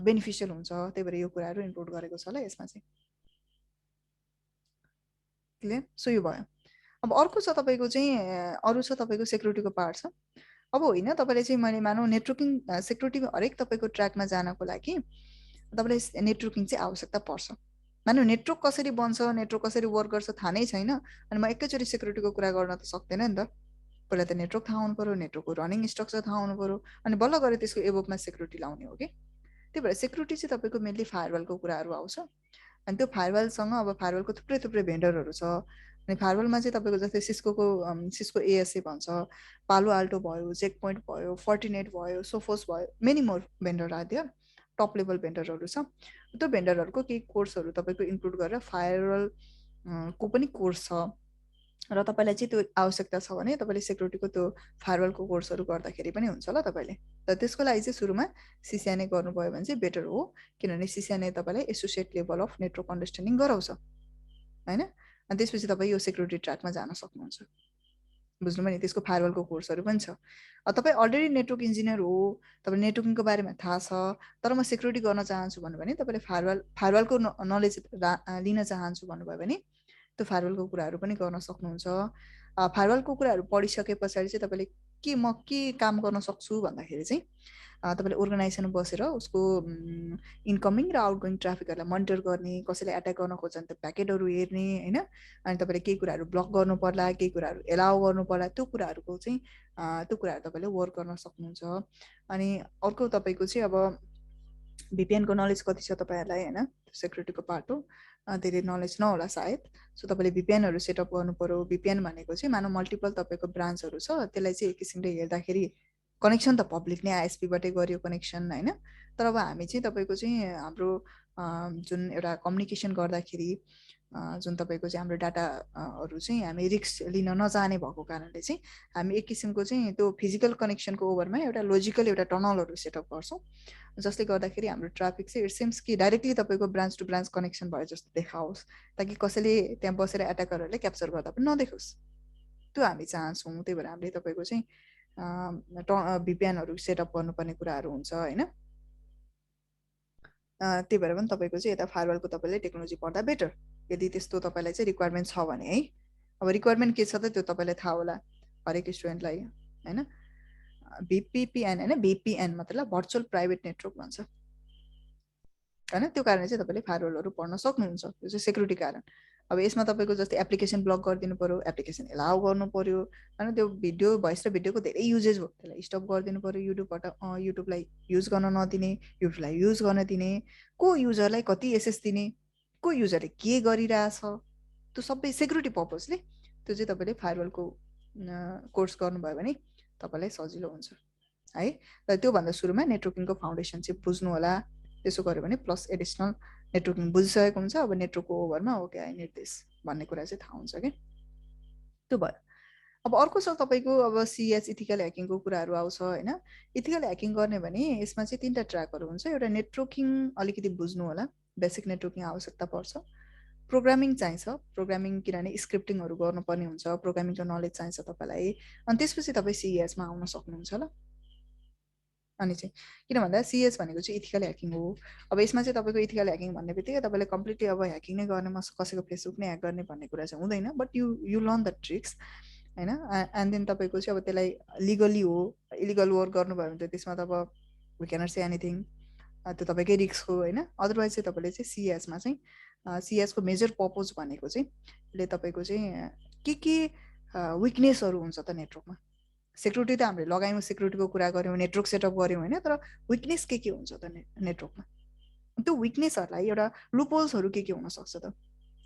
A: बेनिफिसियल हुन्छ त्यही भएर यो कुराहरू इन्क्लुड गरेको छ ल यसमा चाहिँ क्लियर सो यो भयो अब अर्को छ तपाईँको चाहिँ अरू छ तपाईँको सेक्युरिटीको पार्ट छ अब होइन तपाईँले चाहिँ मैले मानौँ नेटवर्किङ सेक्युरिटी हरेक तपाईँको ट्र्याकमा जानको लागि तपाईँलाई नेटवर्किङ चाहिँ आवश्यकता पर्छ मानौँ नेटवर्क कसरी बन्छ नेटवर्क कसरी वर्क गर्छ थाहा नै छैन अनि म एकैचोटि सेक्युरिटीको कुरा गर्न त सक्दैन नि त पहिला त नेटवर्क थाहा हुनु पऱ्यो नेटवर्कको रनिङ स्ट्रक्चर थाहा हुनु पऱ्यो अनि बल्ल गएर त्यसको एबोभमा सेक्युरिटी लाउने हो कि त्यही भएर सेक्युरिटी चाहिँ तपाईँको मेनली फायरवालको कुराहरू आउँछ अनि त्यो फायरवालसँग अब फायरवालको थुप्रै थुप्रै भेन्डरहरू छ अनि फायरवालमा चाहिँ तपाईँको जस्तै सिस्को एएसए भन्छ पालो आल्टो भयो चेक पोइन्ट भयो फोर्टिनेट भयो सोफोस भयो मेनी मोर भेन्डर आदियो टप लेभल भेन्डरहरू छ त्यो भेन्डरहरूको केही कोर्सहरू तपाईँको इन्क्लुड गरेर फायरवाल को पनि कोर्स छ र तपाईँलाई चाहिँ त्यो आवश्यकता छ भने तपाईँले सेक्युरिटीको त्यो फायरवालको कोर्सहरू गर्दाखेरि पनि हुन्छ ल तपाईँले र त्यसको लागि चाहिँ सुरुमा सिसिएनए गर्नुभयो भने चाहिँ बेटर हो किनभने सिसिएनए तपाईँलाई associate level of network understanding गराउँछ होइन अनि त्यसपछि तपाईँ यो सेक्युरिटी ट्र्याकमा जान सक्नुहुन्छ बुझ्नुभयो नि त्यसको फायरवालको कोर्सहरू पनि छ तपाईँ अलरेडी नेटवर्क इन्जिनियर हो तपाईँ नेटवर्किङको बारेमा थाहा छ तर म सेक्युरिटी गर्न चाहन्छु भन्नुभयो भने तपाईँले फायरवालको नलेज लिन चाहन्छु भन्नुभयो भने त्यो फायरवालको कुराहरू पनि गर्न सक्नुहुन्छ फायरवालको कुराहरू पढिसके पछाडि चाहिँ तपाईँले म के काम गर्न सक्छु भन्दाखेरि चाहिँ तपाईँले अर्गनाइजेसनमा बसेर उसको इन्कमिङ र आउटगोइङ ट्राफिकहरूलाई मोनिटर गर्ने कसैले एट्याक गर्न खोज्छ भने त प्याकेटहरू हेर्ने होइन अनि तपाईँले केही कुराहरू ब्लक गर्नु पर्ला केही कुराहरू एलाउ गर्नु पर्ला त्यो कुराहरूको चाहिँ त्यो कुराहरू तपाईँले वर्क गर्न सक्नुहुन्छ अनि अर्को तपाईँको चाहिँ अब भिपिएनको नलेज कति छ तपाईँहरूलाई होइन सेक्युरिटीको पार्ट हो धेरै नलेज नहोला सायद सो तपाईँले भिपिएनहरू सेटअप गर्नु पऱ्यो भिपिएन भनेको चाहिँ मानव मल्टिपल तपाईँको ब्रान्चहरू छ त्यसलाई चाहिँ एक किसिमले हेर्दाखेरि कनेक्सन त पब्लिक नै आइएसपीबाटै गरियो कनेक्सन होइन तर अब हामी चाहिँ तपाईँको चाहिँ हाम्रो जुन एउटा कम्युनिकेसन गर्दाखेरि जुन तपाईँको चाहिँ हाम्रो डाटाहरू चाहिँ हामी रिस्क लिन नचाहने भएको कारणले चाहिँ हामी एक किसिमको चाहिँ त्यो फिजिकल कनेक्सनको ओभरमा एउटा लोजिकल एउटा टनलहरू सेटअप गर्छौँ जसले गर्दाखेरि हाम्रो ट्राफिक चाहिँ इट सिम्स कि डाइरेक्टली तपाईँको ब्रान्च टु ब्रान्च कनेक्सन भयो जस्तो देखाओस् ताकि कसैले त्यहाँ बसेर एट्याकरहरूले क्याप्चर गर्दा पनि नदेखोस् त्यो हामी चाहन्छौँ त्यही भएर हामीले तपाईँको चाहिँ भिपिएनहरू सेटअप गर्नुपर्ने कुराहरू हुन्छ होइन त्यही भएर पनि तपाईँको चाहिँ यता फायरवालको तपाईँले टेक्नोलोजी पढ्दा बेटर यदि त्यस्तो तपाईँलाई चाहिँ रिक्वायरमेन्ट छ भने है अब रिक्वायरमेन्ट के छ त त्यो तपाईँलाई थाहा होला हरेक स्टुडेन्टलाई होइन भिपिपिएन होइन भिपिएन मतलब भर्चुअल प्राइभेट नेटवर्क भन्छ होइन त्यो कारणले चाहिँ तपाईँले फायरवालहरू पढ्न सक्नुहुन्छ त्यो चाहिँ सेक्युरिटी कारण अब यसमा तपाईँको जस्तै एप्लिकेसन ब्लक गरिदिनु पऱ्यो एप्लिकेसन एलाउ गर्नु पऱ्यो होइन त्यो भिडियो भोइस र भिडियोको धेरै युजेज हो त्यसलाई स्टप गरिदिनु पऱ्यो युट्युबबाट युट्युबलाई युज गर्न नदिने युट्युबलाई युज गर्न दिने को युजरलाई कति एसेस दिने को युजरले के गरिरहेछ त्यो सबै सेक्युरिटी पर्पजले त्यो चाहिँ तपाईँले फायरवालको कोर्स गर्नुभयो भने तपाईँलाई सजिलो हुन्छ है र त्योभन्दा सुरुमा नेटवर्किङको फाउन्डेसन चाहिँ बुझ्नु होला त्यसो गर्यो भने प्लस एडिसनल नेटवर्किङ बुझिसकेको हुन्छ अब नेटवर्कको ओभरमा ओके आई निड दिस भन्ने कुरा चाहिँ थाहा हुन्छ कि त्यो भयो अब अर्को छ तपाईँको अब सिएच इथिकल ह्याकिङको कुराहरू आउँछ होइन इथिकल ह्याकिङ गर्ने भने यसमा चाहिँ 3टा ट्र्याकहरू हुन्छ एउटा नेटवर्किङ अलिकति बुझ्नु होला बेसिक नेटवर्किङ आवश्यकता पर्छ प्रोग्रामिङ चाहिन्छ प्रोग्रामिङ किनभने स्क्रिप्टिङहरू गर्नुपर्ने हुन्छ प्रोग्रामिङको नलेज चाहिन्छ तपाईँलाई अनि त्यसपछि तपाईँ सिएचमा आउन सक्नुहुन्छ ल अनि चाहिँ किन भन्दा सिएच भनेको चाहिँ इथिकल ह्याकिङ हो अब यसमा चाहिँ तपाईँको इथिकल ह्याकिङ भन्ने बित्तिकै तपाईँले कम्प्लिटली अब ह्याकिङ नै गर्ने म कसैको फेसबुक नै ह्याक गर्ने भन्ने कुरा चाहिँ हुँदैन but you learn the tricks होइन एन्ड देन तपाईँको चाहिँ अब त्यसलाई लिगली हो इलिगल वर्क गर्नुभयो भने त त्यसमा त अब वी क्यानट से एनिथिङ त्यो तपाईँकै रिस्क हो होइन अदरवाइज चाहिँ तपाईँले चाहिँ सिएचमा चाहिँ सिएचको मेजर पर्पज भनेको चाहिँ यसले तपाईँको चाहिँ के विकनेसहरू हुन्छ त नेटवर्कमा सेक्युरिटी त हामीले लगायौँ, सेक्युरिटीको कुरा गऱ्यौँ, नेटवर्क सेटअप गऱ्यौँ होइन, तर विकनेस के हुन्छ त नेटवर्कमा? त्यो विकनेसहरूलाई एउटा लुपहोल्सहरू के हुनसक्छ त,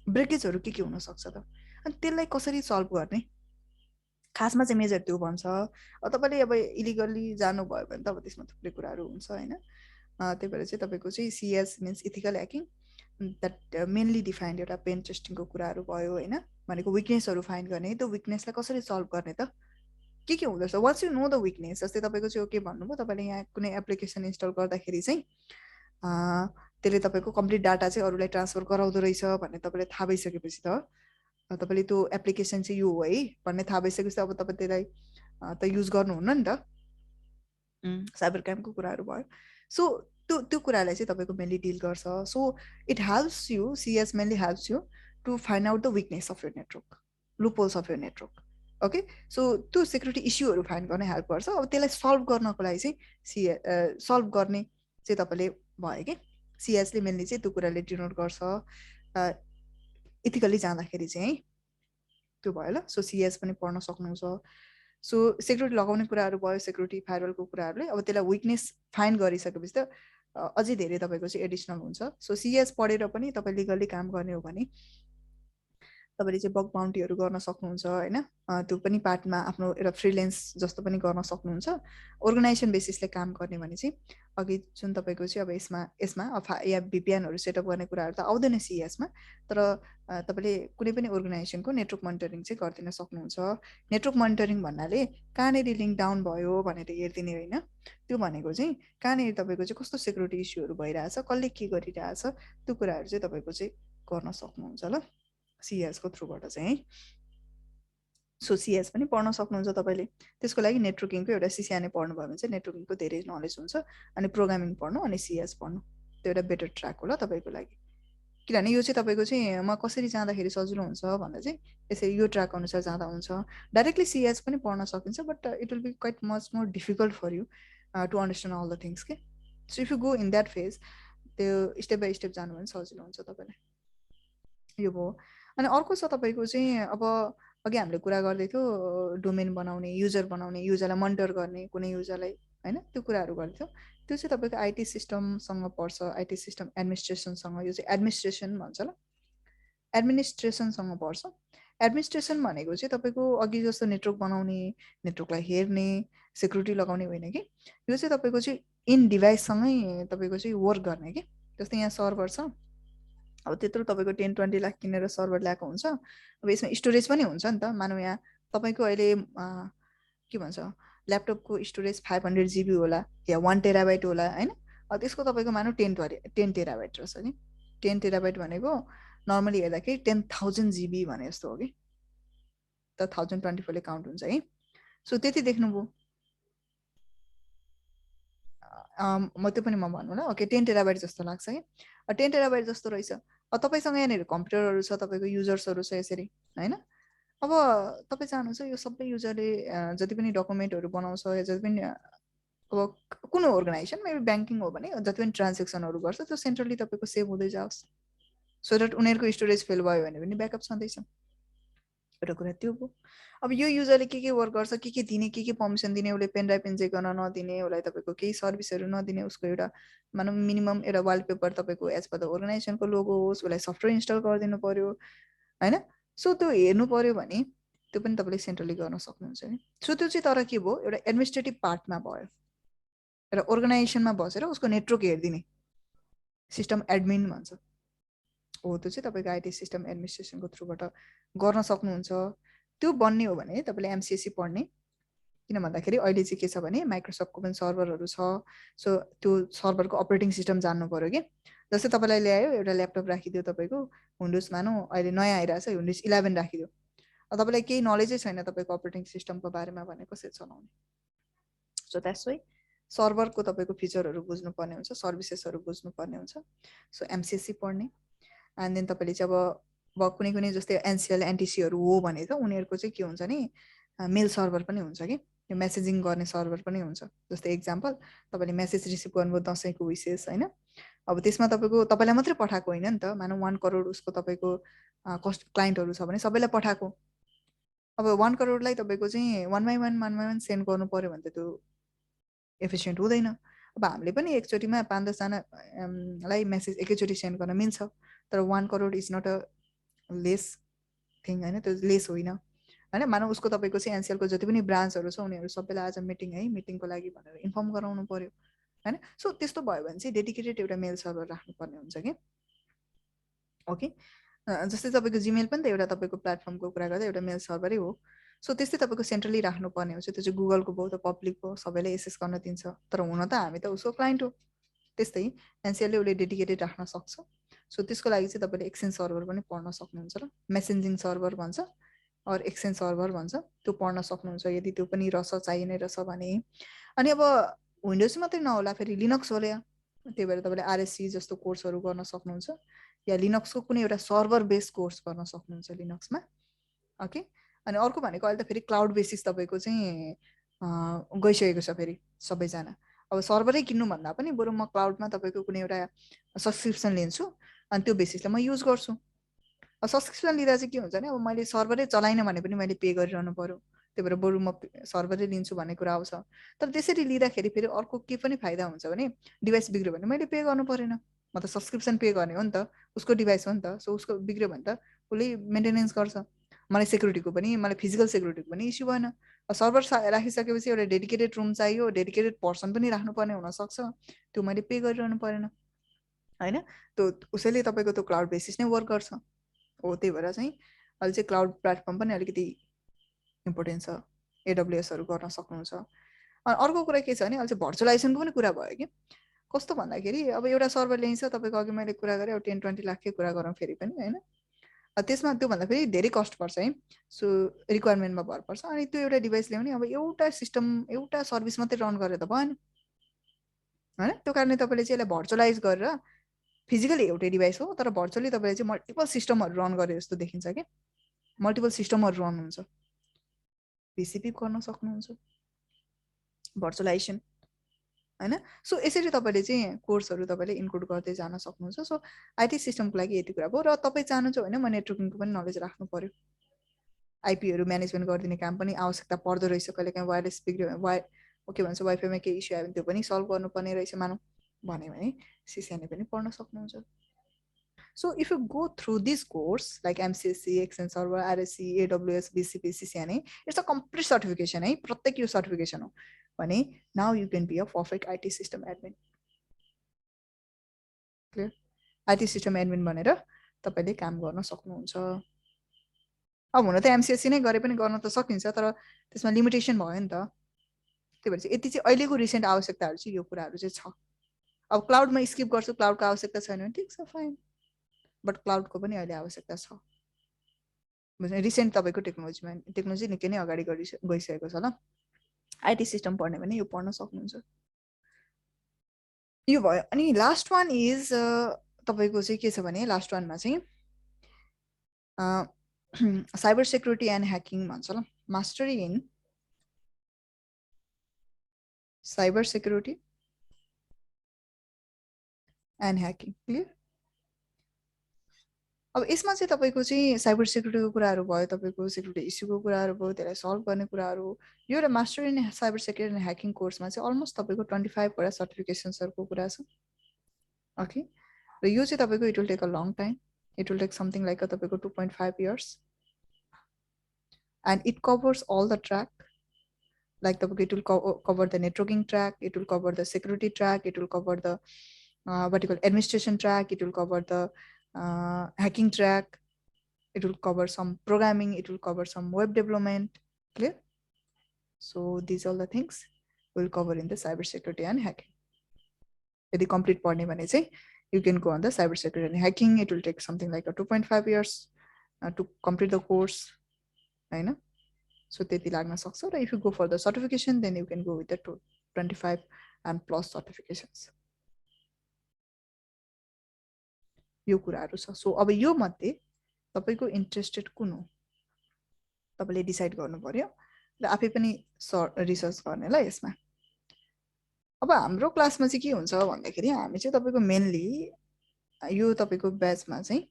A: ब्रेकेजहरू के हुनसक्छ त, अनि त्यसलाई कसरी सल्भ गर्ने, खासमा चाहिँ मेजर त्यो भन्छ। तपाईँले अब इलिगल्ली जानुभयो भने त अब त्यसमा थुप्रै कुराहरू हुन्छ होइन। त्यही भएर चाहिँ तपाईँको चाहिँ CS means ethical hacking, that mainly defined एउटा पेन टेस्टिङको कुराहरू भयो होइन, भनेको विकनेसहरू फाइन्ड गर्ने, त्यो विकनेसलाई कसरी सल्भ गर्ने त, के हुँदो रहेछ once you know the weakness. जस्तै तपाईँको चाहिँ के भन्नुभयो, तपाईँले यहाँ कुनै एप्लिकेसन इन्स्टल गर्दाखेरि चाहिँ त्यसले तपाईँको कम्प्लिट डाटा चाहिँ अरूलाई ट्रान्सफर गराउँदो रहेछ भन्ने तपाईँले थाहा भइसकेपछि त तपाईँले त्यो एप्लिकेसन चाहिँ यो हो है भन्ने थाहा भइसकेपछि अब तपाईँ त्यसलाई त युज गर्नुहुन्न नि त, साइबर क्राइमको कुराहरू भयो। सो त्यो कुरालाई चाहिँ तपाईँको मेनली डिल गर्छ। So it helps you, CS mainly helps you to find out the weakness of your network, loopholes of your network. Okay, so त्यो सेक्युरिटी इस्युहरू फाइन्ड गर्न हेल्प गर्छ। अब त्यसलाई सल्भ गर्नको लागि चाहिँ सल्भ गर्ने चाहिँ तपाईँले भयो कि सिएसले मेनली चाहिँ त्यो कुराले डिनोट गर्छ इथिकल्ली जाँदाखेरि चाहिँ है, त्यो भयो ल। सो सिएस पनि पढ्न सक्नुहुन्छ। सो सेक्युरिटी लगाउने कुराहरू भयो, सेक्युरिटी फायरवलको कुराहरूले। अब त्यसलाई विकनेस फाइन्ड गरिसकेपछि त अझै धेरै तपाईँको चाहिँ एडिसनल हुन्छ। सो सिएस पढेर पनि तपाईँ लिगल्ली काम गर्ने हो भने तपाईँले चाहिँ बग बाउन्टीहरू गर्न सक्नुहुन्छ होइन, त्यो पनि पार्टमा आफ्नो एउटा फ्रिलेन्स जस्तो पनि गर्न सक्नुहुन्छ। अर्गनाइजेसन बेसिसले काम गर्ने भने चाहिँ अघि जुन तपाईँको चाहिँ अब यसमा या भिपिएनहरू सेटअप गर्ने कुराहरू त आउँदैन सिएसमा, तर तपाईँले कुनै पनि अर्गनाइजेसनको नेटवर्क मोनिटरिङ चाहिँ गरिदिन सक्नुहुन्छ। नेटवर्क मोनिटरिङ भन्नाले कहाँनिर लिङ्क डाउन भयो भनेर हेरिदिने होइन, त्यो भनेको चाहिँ कहाँनिर तपाईँको चाहिँ कस्तो सेक्युरिटी इस्युहरू भइरहेछ, कसले के गरिरहेछ, त्यो कुराहरू चाहिँ तपाईँको चाहिँ गर्न सक्नुहुन्छ ल सिएसको थ्रुबाट चाहिँ है। सो सिएस पनि पढ्न सक्नुहुन्छ तपाईँले। त्यसको लागि नेटवर्किङको एउटा सिसिआने पढ्नुभयो भने चाहिँ नेटवर्किङको धेरै नलेज हुन्छ, अनि प्रोग्रामिङ पढ्नु अनि सिएस पढ्नु, त्यो एउटा बेटर ट्र्याक होला तपाईँको लागि। किनभने यो चाहिँ तपाईँको चाहिँ म कसरी जाँदाखेरि सजिलो हुन्छ भन्दा चाहिँ यसरी यो ट्र्याक अनुसार जाँदा हुन्छ। डाइरेक्टली सिएस पनि पढ्न सकिन्छ, but it will be quite much more difficult for you to understand all the things के। So if you go in that phase, त्यो स्टेप बाई स्टेप जानु भने सजिलो हुन्छ तपाईँलाई। यो भयो। अनि अर्को छ तपाईँको चाहिँ अब अघि हामीले कुरा गर्दै थियो डोमेन बनाउने, युजर बनाउने, युजरलाई मोनिटर गर्ने, कुनै युजरलाई होइन, त्यो कुराहरू गर्दै थियो। त्यो चाहिँ तपाईँको आइटी सिस्टमसँग पर्छ, आइटी सिस्टम एडमिनिस्ट्रेसनसँग। यो चाहिँ एडमिनिस्ट्रेसन भन्छ ल, एडमिनिस्ट्रेसनसँग पर्छ। एडमिनिस्ट्रेसन भनेको चाहिँ तपाईँको अघि जस्तो नेटवर्क बनाउने, नेटवर्कलाई हेर्ने, सेक्युरिटी लगाउने होइन कि, यो चाहिँ तपाईँको चाहिँ इन डिभाइससँगै तपाईँको चाहिँ वर्क गर्ने कि। जस्तै यहाँ सर्भर छ, अब त्यत्रो तपाईँको 10-20 लाख किनेर सर्भर ल्याएको हुन्छ। अब यसमा स्टोरेज पनि हुन्छ नि त, मानौँ यहाँ तपाईँको अहिले के भन्छ ल्यापटपको स्टोरेज 500 GB होला या 1 टेराबाइट होला होइन। अब त्यसको तपाईँको मानौँ 10 टेराबाइट रहेछ नि। 10 टेराबाइट भनेको नर्मली हेर्दाखेरि 10,000 GB भने जस्तो हो कि, त 1024ले काउन्ट हुन्छ है। सो त्यति देख्नुभयो, म त्यो पनि म भन्नु ल। ओके, 10 टेराबाइट जस्तो लाग्छ कि, 10 टेराबाइट जस्तो रहेछ। अब तपाईँसँग यहाँनिर कम्प्युटरहरू छ, तपाईँको युजर्सहरू छ यसरी होइन। अब तपाईँ चाहनुहुन्छ यो सबै युजरले जति पनि डकुमेन्टहरू बनाउँछ या जति पनि अब कुनै अर्गनाइजेसन मेबी ब्याङ्किङ हो भने जति पनि ट्रान्जेक्सनहरू गर्छ त्यो सेन्ट्रली तपाईँको सेभ हुँदै जाओस्, सो द्याट उनीहरूको स्टोरेज फेल भयो भने पनि ब्याकअप छँदैछ। एउटा कुरा त्यो भयो। अब यो युजरले के वर्क गर्छ, के दिने, के पर्मिसन दिने, उसले पेन ड्राइभ इन्जेक्ट गर्न नदिने, उसलाई तपाईँको केही सर्भिसहरू नदिने, उसको एउटा मानौँ मिनिमम एउटा वालपेपर तपाईँको एज पर द अर्गनाइजेसनको लोगो होस्, उसलाई सफ्टवेयर इन्स्टल गरिदिनु पर्यो होइन। सो त्यो हेर्नु पर्यो भने त्यो पनि तपाईँले सेन्ट्रली गर्न सक्नुहुन्छ नि। सो त्यो चाहिँ तर के भयो, एउटा एडमिनिस्ट्रेटिभ पार्टमा भयो, एउटा अर्गनाइजेसनमा बसेर उसको नेटवर्क हेरिदिने सिस्टम एडमिन भन्छ हो, त्यो चाहिँ तपाईँको आइटी सिस्टम एडमिनिस्ट्रेसनको थ्रुबाट गर्न सक्नुहुन्छ। त्यो बन्ने हो भने तपाईँले एमसिएससी पढ्ने, किन भन्दाखेरि अहिले चाहिँ के छ भने माइक्रोसफ्टको पनि सर्भरहरू छ। सो त्यो सर्भरको अपरेटिङ सिस्टम जान्नु पऱ्यो कि। जस्तै तपाईँलाई ल्यायो एउटा ल्यापटप राखिदियो, तपाईँको विन्डोज मानौँ अहिले नयाँ आइरहेछ विन्डोज 11 राखिदियो, अब तपाईँलाई केही नलेजै छैन तपाईँको अपरेटिङ सिस्टमको बारेमा भने कसरी चलाउने। सो द्याट्स वाइ सर्भरको तपाईँको फिचरहरू बुझ्नुपर्ने हुन्छ, सर्भिसेसहरू बुझ्नुपर्ने हुन्छ। सो एमसिएससी पढ्ने, एन्ड देन तपाईँले चाहिँ अब कुनै जस्तै एनसिएल एनटिसीहरू हो भने त उनीहरूको चाहिँ के हुन्छ नि, मेल सर्भर पनि हुन्छ कि, यो मेसेजिङ गर्ने सर्भर पनि हुन्छ। जस्तै एक्जाम्पल तपाईँले मेसेज रिसिभ गर्नुभयो दसैँको विशेष होइन, अब त्यसमा तपाईँलाई मात्रै पठाएको होइन नि त, मानौँ 1 करोड उसको तपाईँको क्लाइन्टहरू छ भने सबैलाई पठाएको, अब 1 करोडलाई तपाईँको चाहिँ 1 बाई 1 सेन्ड गर्नु पर्यो भने त त्यो एफिसियन्ट हुँदैन। अब हामीले पनि एकचोटिमा 5-10 जनालाई मेसेज एकैचोटि सेन्ड गर्न मिल्छ, तर 1 crore is not a less thing होइन, त्यो लेस होइन होइन। मानव उसको तपाईँको चाहिँ एनसिएलको जति पनि ब्रान्चहरू छ उनीहरू सबैलाई आज मिटिङ है, मिटिङको लागि भनेर इन्फर्म गराउनु पर्यो होइन। सो त्यस्तो भयो भने चाहिँ डेडिकेटेड एउटा मेल सर्भर राख्नुपर्ने हुन्छ कि ओके। जस्तै तपाईँको जिमेल पनि त एउटा तपाईँको प्लेटफर्मको कुरा गर्दा एउटा मेल सर्भरै हो। सो त्यस्तै तपाईँको सेन्ट्रली राख्नुपर्ने हुन्छ, त्यो चाहिँ गुगलको भयो त पब्लिक हो, सबैले एक्सेस गर्न दिन्छ, तर हुन त हामी त उसको क्लाइन्ट हो। त्यस्तै एनसिएलले उसले डेडिकेटेड राख्न सक्छ। सो त्यसको लागि चाहिँ तपाईँले एक्सचेन्ज सर्भर पनि पढ्न सक्नुहुन्छ र मेसेन्जिङ सर्भर भन्छ और एक्सचेन्ज सर्भर भन्छ, त्यो पढ्न सक्नुहुन्छ यदि त्यो पनि रहेछ चाहिने नै रहेछ भने। अनि अब विन्डोज मात्रै नहोला, फेरि लिनक्स होला, त्यही भएर तपाईँले आरएससी जस्तो कोर्सहरू गर्न सक्नुहुन्छ या लिनक्सको कुनै एउटा सर्भर बेस कोर्स गर्न सक्नुहुन्छ लिनक्समा ओके। अनि अर्को भनेको अहिले त फेरि क्लाउड बेसिस तपाईँको चाहिँ गइसकेको छ फेरि सबैजना। अब सर्भरै किन्नुभन्दा पनि बरु म क्लाउडमा तपाईँको कुनै एउटा सब्सक्रिप्सन लिन्छु अनि त्यो बेसिसले म युज गर्छु। अब सब्सक्रिप्सन लिँदा चाहिँ के हुन्छ भने अब मैले सर्भरै चलाइनँ भने पनि मैले पे गरिरहनु पर्यो, त्यही भएर बरु म सर्भरै लिन्छु भन्ने कुरा आउँछ। तर त्यसरी लिँदाखेरि फेरि अर्को के पनि फाइदा हुन्छ भने डिभाइस बिग्रियो भने मैले पे गर्नु परेन, म त सब्सक्रिप्सन पे गर्ने हो नि त, उसको डिभाइस हो नि त। सो उसको बिग्रियो भने त उसले मेन्टेनेन्स गर्छ, मलाई सेक्युरिटीको पनि, मलाई फिजिकल सेक्युरिटीको पनि इस्यु भएन। सर्भर राखिसकेपछि एउटा डेडिकेटेड रुम चाहियो, डेडिकेटेड पर्सन पनि राख्नुपर्ने हुनसक्छ, त्यो मैले पे गरिरहनु परेन होइन। त्यो उसैले तपाईँको त्यो क्लाउड बेसिस नै वर्क गर्छ हो। त्यही भएर चाहिँ अहिले चाहिँ क्लाउड प्लेटफर्म पनि अलिकति इम्पोर्टेन्ट छ, एडब्लुएसहरू गर्न सक्नुहुन्छ। अनि अर्को कुरा के छ भने अहिले चाहिँ भर्चुअलाइजेसनको पनि कुरा भयो कि कस्तो भन्दाखेरि अब एउटा सर्भर ल्याइन्छ तपाईँको, अघि मैले कुरा गरेँ अब 10-20 लाखकै कुरा गरौँ फेरि पनि होइन। त्यसमा त्योभन्दा फेरि धेरै कस्ट पर्छ है। सो रिक्वायरमेन्टमा भर पर्छ। अनि त्यो एउटा डिभाइस ल्याउने अब एउटा सिस्टम एउटा सर्भिस मात्रै रन गरेर त भएन होइन। त्यो कारणले तपाईँले चाहिँ यसलाई भर्चुअलाइज गरेर फिजिकली एउटै डिभाइस हो तर भर्चुअली तपाईँले चाहिँ मल्टिपल सिस्टमहरू रन गरे जस्तो देखिन्छ कि, मल्टिपल सिस्टमहरू रन हुन्छ, पिसिपी गर्न सक्नुहुन्छ भर्चुअलाइजेसन होइन। सो यसरी तपाईँले चाहिँ कोर्सहरू तपाईँले इन्क्लुड गर्दै जान सक्नुहुन्छ। सो आइटी सिस्टमको लागि यति कुरा भयो। र तपाईँ चाहनुहुन्छ होइन म नेटवर्किङको पनि नलेज राख्नु पर्यो, आइपीहरू म्यानेजमेन्ट गरिदिने काम पनि आवश्यकता पर्दो रहेछ, कहिले काहीँ वायरलेस बिग्रियो के भन्छ वाइफाईमा केही इस्यु आयो भने त्यो पनि सल्भ गर्नुपर्ने रहेछ मानौँ भन्यो भने सिसिएनए पनि पढ्न सक्नुहुन्छ। So if you go through this course like MCSC, Exchange Server, RSC, AWS, BCP, CCNA, it's a complete certification. प्रत्येक यो certification हो भने now you can be a perfect IT system admin. Clear? IT system admin भनेर तपाईले काम गर्न सक्नुहुन्छ। अब हुन त MCSC नै गरे पनि गर्न त सकिन्छ, तर त्यसमा लिमिटेसन भयो नि त। त्यही भएर चाहिँ यति चाहिँ अहिलेको रिसेन्ट आवश्यकताहरू चाहिँ यो कुराहरू चाहिँ छ। अब क्लाउडमा स्किप गर्छु, क्लाउडको आवश्यकता छैन भने ठिक छ फाइन, बट क्लाउडको पनि अहिले आवश्यकता छ। रिसेन्ट तपाईँको टेक्नोलोजी निकै नै अगाडि गइसकेको छ ल। आइटी सिस्टम पढ्ने भने यो पढ्न सक्नुहुन्छ। यो भयो। अनि लास्ट वान इज तपाईँको चाहिँ के छ भने लास्ट वानमा चाहिँ साइबर सेक्युरिटी एन्ड ह्याकिङ भन्छ ल, mastery in cyber security and hacking. Clear? अब यसमा चाहिँ तपाईँको चाहिँ साइबर सेक्युरिटीको कुराहरू भयो, तपाईँको सेक्युरिटी इस्युको कुराहरू भयो, त्यसलाई सल्भ गर्ने कुराहरू। यो एउटा master in cyber security and hacking कोर्समा चाहिँ अलमोस्ट तपाईँको 25 वटा सर्टिफिकेसन्सहरूको कुरा छ ओके। र यो चाहिँ तपाईँको it will take a long time, it will take something like तपाईँको 2.5 years and it covers all the track. Like तपाईँको it will cover the networking track, it will cover the security track, it will cover the vertical administration track, it will cover the hacking track, it will cover some programming, it will cover some web development. Clear? So these are the things we'll cover in the cyber security and hacking. Yadi complete पढ्ने भने चाहिँ you can go on the cyber security and hacking. It will take something like a 2.5 years to complete the course. हैन? So त्यति लाग्न सक्छ। र if you go for the certification then you can go with the 25 and plus certifications. यो कुराहरू छ। सो अब यो मध्ये तपाईको इन्ट्रेस्टेड कुन हो तपाईले डिसाइड गर्नु पर्यो र आफै पनि रिसर्च गर्ने ल यसमा। अब हाम्रो क्लासमा चाहिँ के हुन्छ भन्दाखेरि हामी चाहिँ तपाईको मेनली यो तपाईको ब्याचमा चाहिँ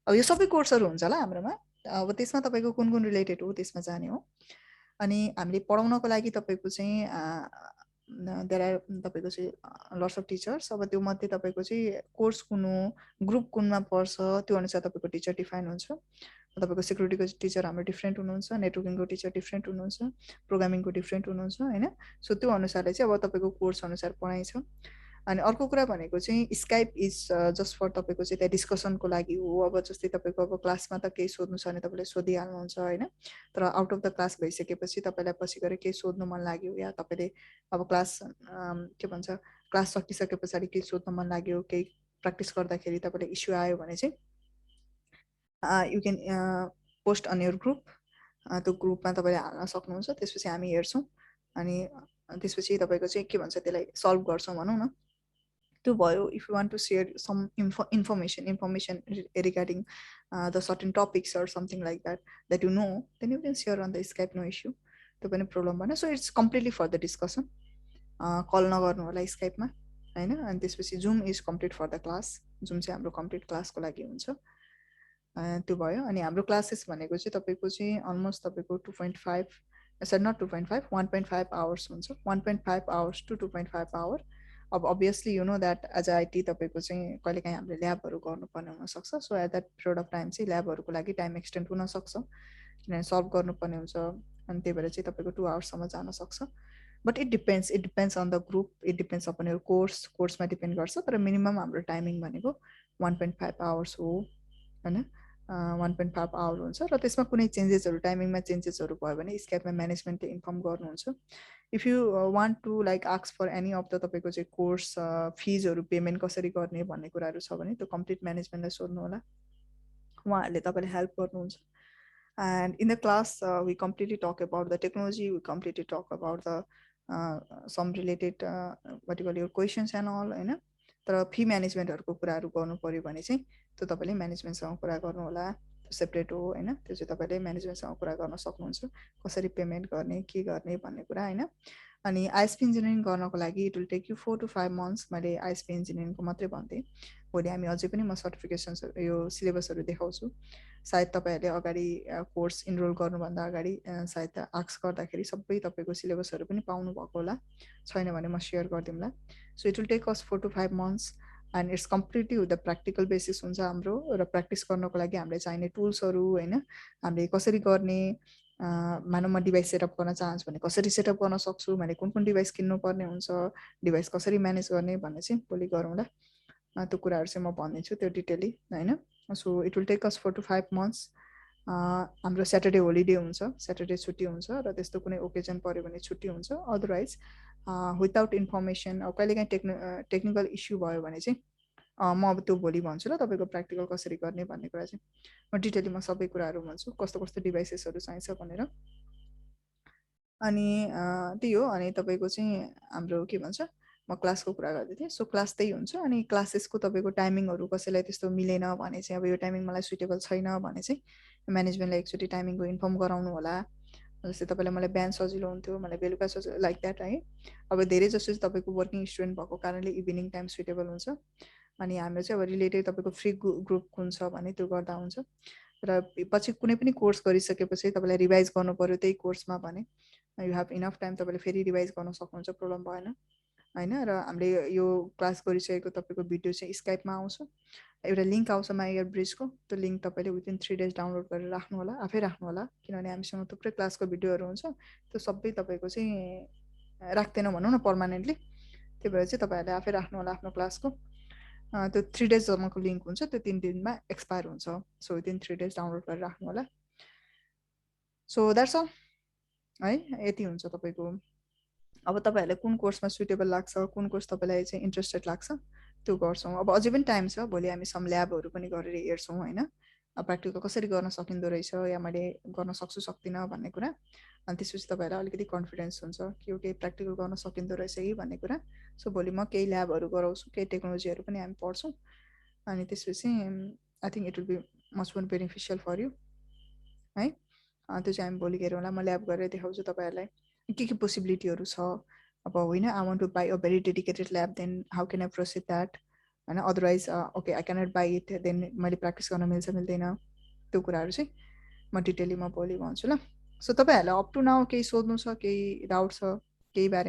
A: अब यो सबै कोर्सहरू हुन्छ ल हाम्रोमा। अब त्यसमा तपाईँको कुन कुन रिलेटेड हो त्यसमा जाने हो। अनि हामीले पढाउनको लागि तपाईँको चाहिँ देयर आर तपाईँको चाहिँ लट्स अफ टिचर्स। अब त्यो मध्ये तपाईँको चाहिँ कोर्स कुन हो, ग्रुप कुनमा पर्छ, त्यो अनुसार तपाईँको टिचर डिफाइन हुन्छ। तपाईँको सेक्युरिटीको टिचर हाम्रो डिफ्रेन्ट हुनुहुन्छ, नेटवर्किङको टिचर डिफ्रेन्ट हुनुहुन्छ, प्रोग्रामिङको डिफ्रेन्ट हुनुहुन्छ होइन। सो त्यो अनुसारले चाहिँ अब तपाईँको कोर्स अनुसार पढाइ छ। अनि अर्को कुरा भनेको चाहिँ स्काइप इज जस्ट फर तपाईँको चाहिँ त्यहाँ डिस्कसनको लागि हो। अब जस्तै तपाईँको अब क्लासमा त केही सोध्नु छ भने तपाईँले सोधिहाल्नुहुन्छ होइन, तर आउट अफ द क्लास भइसकेपछि तपाईँलाई पछि गएर केही सोध्नु मन लाग्यो या तपाईँले अब क्लास के भन्छ क्लास सकिसके पछाडि केही सोध्नु मन लाग्यो, केही प्र्याक्टिस गर्दाखेरि तपाईँलाई इस्यु आयो भने चाहिँ you can post on your group. त्यो ग्रुपमा तपाईँले हाल्न सक्नुहुन्छ, त्यसपछि हामी हेर्छौँ अनि त्यसपछि तपाईँको चाहिँ के भन्छ त्यसलाई सल्भ गर्छौँ भनौँ न। त्यो भयो। If you want to share some information regarding the certain topics or something like that you know, then you can share on the Skype, no issue, त्यो पनि प्रब्लम भएन। So it's completely for the discussion. Call नगर्नु होला स्काइपमा होइन। अनि त्यसपछि Zoom is complete for the class, Zoom चाहिँ हाम्रो कम्प्लिट क्लासको लागि हुन्छ। त्यो भयो। अनि हाम्रो क्लासेस भनेको चाहिँ तपाईँको चाहिँ अलमोस्ट तपाईँको 2.5 सरी नट 2.5 1.5 आवर्स हुन्छ। 1.5 आवर्स टु 2.5 आवर। अब obviously you know that as IT तपाईँको चाहिँ कहिलेकाहीँ हामीले ल्याबहरू गर्नुपर्ने हुनसक्छ। So at that period of time चाहिँ ल्याबहरूको लागि टाइम एक्सटेन्ड हुनसक्छ, किनभने सल्भ गर्नुपर्ने हुन्छ। अनि त्यही भएर चाहिँ तपाईँको 2 आवर्ससम्म जान सक्छ। But it depends on the group, it depends upon your कोर्समा डिपेन्ड गर्छ। तर मिनिमम हाम्रो टाइमिङ भनेको 1.5 आवर्स हो होइन। 1.5 आवर हुन्छ। र त्यसमा कुनै चेन्जेसहरू टाइमिङमा चेन्जेसहरू भयो भने स्काइपमा म्यानेजमेन्टले इन्फर्म गर्नुहुन्छ। If you want to like ask for any of the तपाईँको चाहिँ कोर्स फिजहरू पेमेन्ट कसरी गर्ने भन्ने कुराहरू छ भने त्यो कम्प्लिट म्यानेजमेन्टलाई सोध्नु होला, उहाँहरूले तपाईँलाई हेल्प गर्नुहुन्छ। And in the class we completely talk about the technology, we completely talk about the some related what यो क्वेसन्स एन्ड अल होइन। तर फी म्यानेजमेन्टहरूको कुराहरू गर्नु पऱ्यो भने चाहिँ त्यो तपाईँले म्यानेजमेन्टसँग कुरा गर्नु होला, त्यो सेपरेट हो होइन। त्यो चाहिँ तपाईँले म्यानेजमेन्टसँग कुरा गर्न सक्नुहुन्छ, कसरी पेमेन्ट गर्ने के गर्ने भन्ने कुरा होइन। अनि आइएसपी इन्जिनियरिङ गर्नको लागि it will take you 4 to 5 months। मैले आइएसपी इन्जिनियरिङको मात्रै भन्थेँ। भोलि हामी अझै पनि म सर्टिफिकेसन्सहरू यो सिलेबसहरू देखाउँछु। सायद तपाईँहरूले अगाडि कोर्स इनरोल गर्नुभन्दा अगाडि सायद आस्क गर्दाखेरि सबै तपाईँको सिलेबसहरू पनि पाउनुभएको होला, छैन भने म सेयर गरिदिउँला। So it will take us 4 to 5 months and it's completely with the practical basis हुन्छ हाम्रो। र प्र्याक्टिस गर्नको लागि हामीले चाहिने टुल्सहरू होइन, हामीले कसरी गर्ने, मानव म डिभाइस सेटअप गर्न चाहन्छु भने कसरी सेटअप गर्न सक्छु, मैले कुन कुन डिभाइस किन्नुपर्ने हुन्छ, डिभाइस कसरी म्यानेज गर्ने भन्ने चाहिँ भोलि गरौँला। त्यो कुराहरू चाहिँ म भनिदिन्छु त्यो डिटेली होइन। So it will take us 4 to 5 months। हाम्रो स्याटरडे होलिडे हुन्छ, स्याटरडे छुट्टी हुन्छ र त्यस्तो कुनै ओकेजन पऱ्यो भने छुट्टी हुन्छ। अदरवाइज विदाउट इन्फर्मेसन अब कहिलेकाहीँ टेक्निकल इस्यु भयो भने चाहिँ म अब त्यो भोलि भन्छु ल, तपाईँको प्र्याक्टिकल कसरी गर्ने भन्ने कुरा चाहिँ म डिटेली म सबै कुराहरू भन्छु, कस्तो कस्तो डिभाइसेसहरू चाहिन्छ भनेर। अनि त्यही हो। अनि तपाईँको चाहिँ हाम्रो के भन्छ म क्लासको कुरा गर्दै थिएँ। सो क्लास त्यही हुन्छ। अनि क्लासेसको तपाईँको टाइमिङहरू कसैलाई त्यस्तो मिलेन भने चाहिँ अब यो टाइमिङ मलाई सुइटेबल छैन भने चाहिँ म्यानेजमेन्टलाई एकचोटि टाइमिङको इन्फर्म गराउनु होला। जस्तै तपाईँलाई मलाई बिहान सजिलो हुन्थ्यो, मलाई बेलुका सजिलो लाइक द्याट है। अब धेरै जस्तो चाहिँ तपाईँको वर्किङ स्टुडेन्ट भएको कारणले इभिनिङ टाइम सुइटेबल हुन्छ। अनि हाम्रो चाहिँ अब रिलेटेड तपाईँको फ्री ग्रुप कुन छ भने त्यो गर्दा हुन्छ। र पछि कुनै पनि कोर्स गरिसकेपछि तपाईँलाई रिभाइज गर्नु पऱ्यो त्यही कोर्समा भने यु हेभ इनफ टाइम, तपाईँले फेरि रिभाइज गर्न सक्नुहुन्छ, प्रब्लम भएन होइन। र हामीले यो क्लास गरिसकेको तपाईँको भिडियो चाहिँ स्काइपमा आउँछ, एउटा लिङ्क आउँछ माइयर ब्रिजको, त्यो लिङ्क तपाईँले विदिन 3 days डाउनलोड गरेर राख्नु होला, आफै राख्नु होला, किनभने हामीसँग थुप्रै क्लासको भिडियोहरू हुन्छ, त्यो सबै तपाईँको चाहिँ राख्दैन भनौँ न पर्मानेन्टली। त्यही भएर चाहिँ तपाईँहरूले आफै राख्नु होला आफ्नो क्लासको। त्यो 3 daysसम्मको लिङ्क हुन्छ, त्यो 3 दिनमा एक्सपायर हुन्छ। सो विदिन 3 days डाउनलोड गरेर राख्नु होला। सो द्याट्स अल है, यति हुन्छ तपाईँको। अब तपाईँहरूलाई कुन कोर्समा सुइटेबल लाग्छ, कुन कोर्स तपाईँलाई चाहिँ इन्ट्रेस्टेड लाग्छ त्यो गर्छौँ। अब अझै पनि टाइम छ, भोलि हामी सम ल्याबहरू पनि गरेर हेर्छौँ होइन, प्र्याक्टिकल कसरी गर्न सकिँदो रहेछ या मैले गर्न सक्छु सक्दिनँ भन्ने कुरा। अनि त्यसपछि तपाईँहरूलाई अलिकति कन्फिडेन्स हुन्छ कि ओके प्र्याक्टिकल गर्न सकिँदो रहेछ है भन्ने कुरा। सो भोलि म केही ल्याबहरू गराउँछु, केही टेक्नोलोजीहरू पनि हामी पढ्छौँ। अनि त्यसपछि I think it will be much more beneficial for you है। त्यो चाहिँ हामी भोलि हेरौँला, म ल्याब गरेर देखाउँछु तपाईँहरूलाई के पोसिबिलिटीहरू छ। अब होइन I want to buy a very dedicated lab, then how can I proceed that होइन। Otherwise okay I cannot buy it, देन मैले प्र्याक्टिस गर्न मिल्छ मिल्दैन त्यो कुराहरू चाहिँ म डिटेली म भोलि भन्छु ल। सो तपाईँहरूलाई अप टु नाउ केही सोध्नु छ, केही डाउट छ केही बारे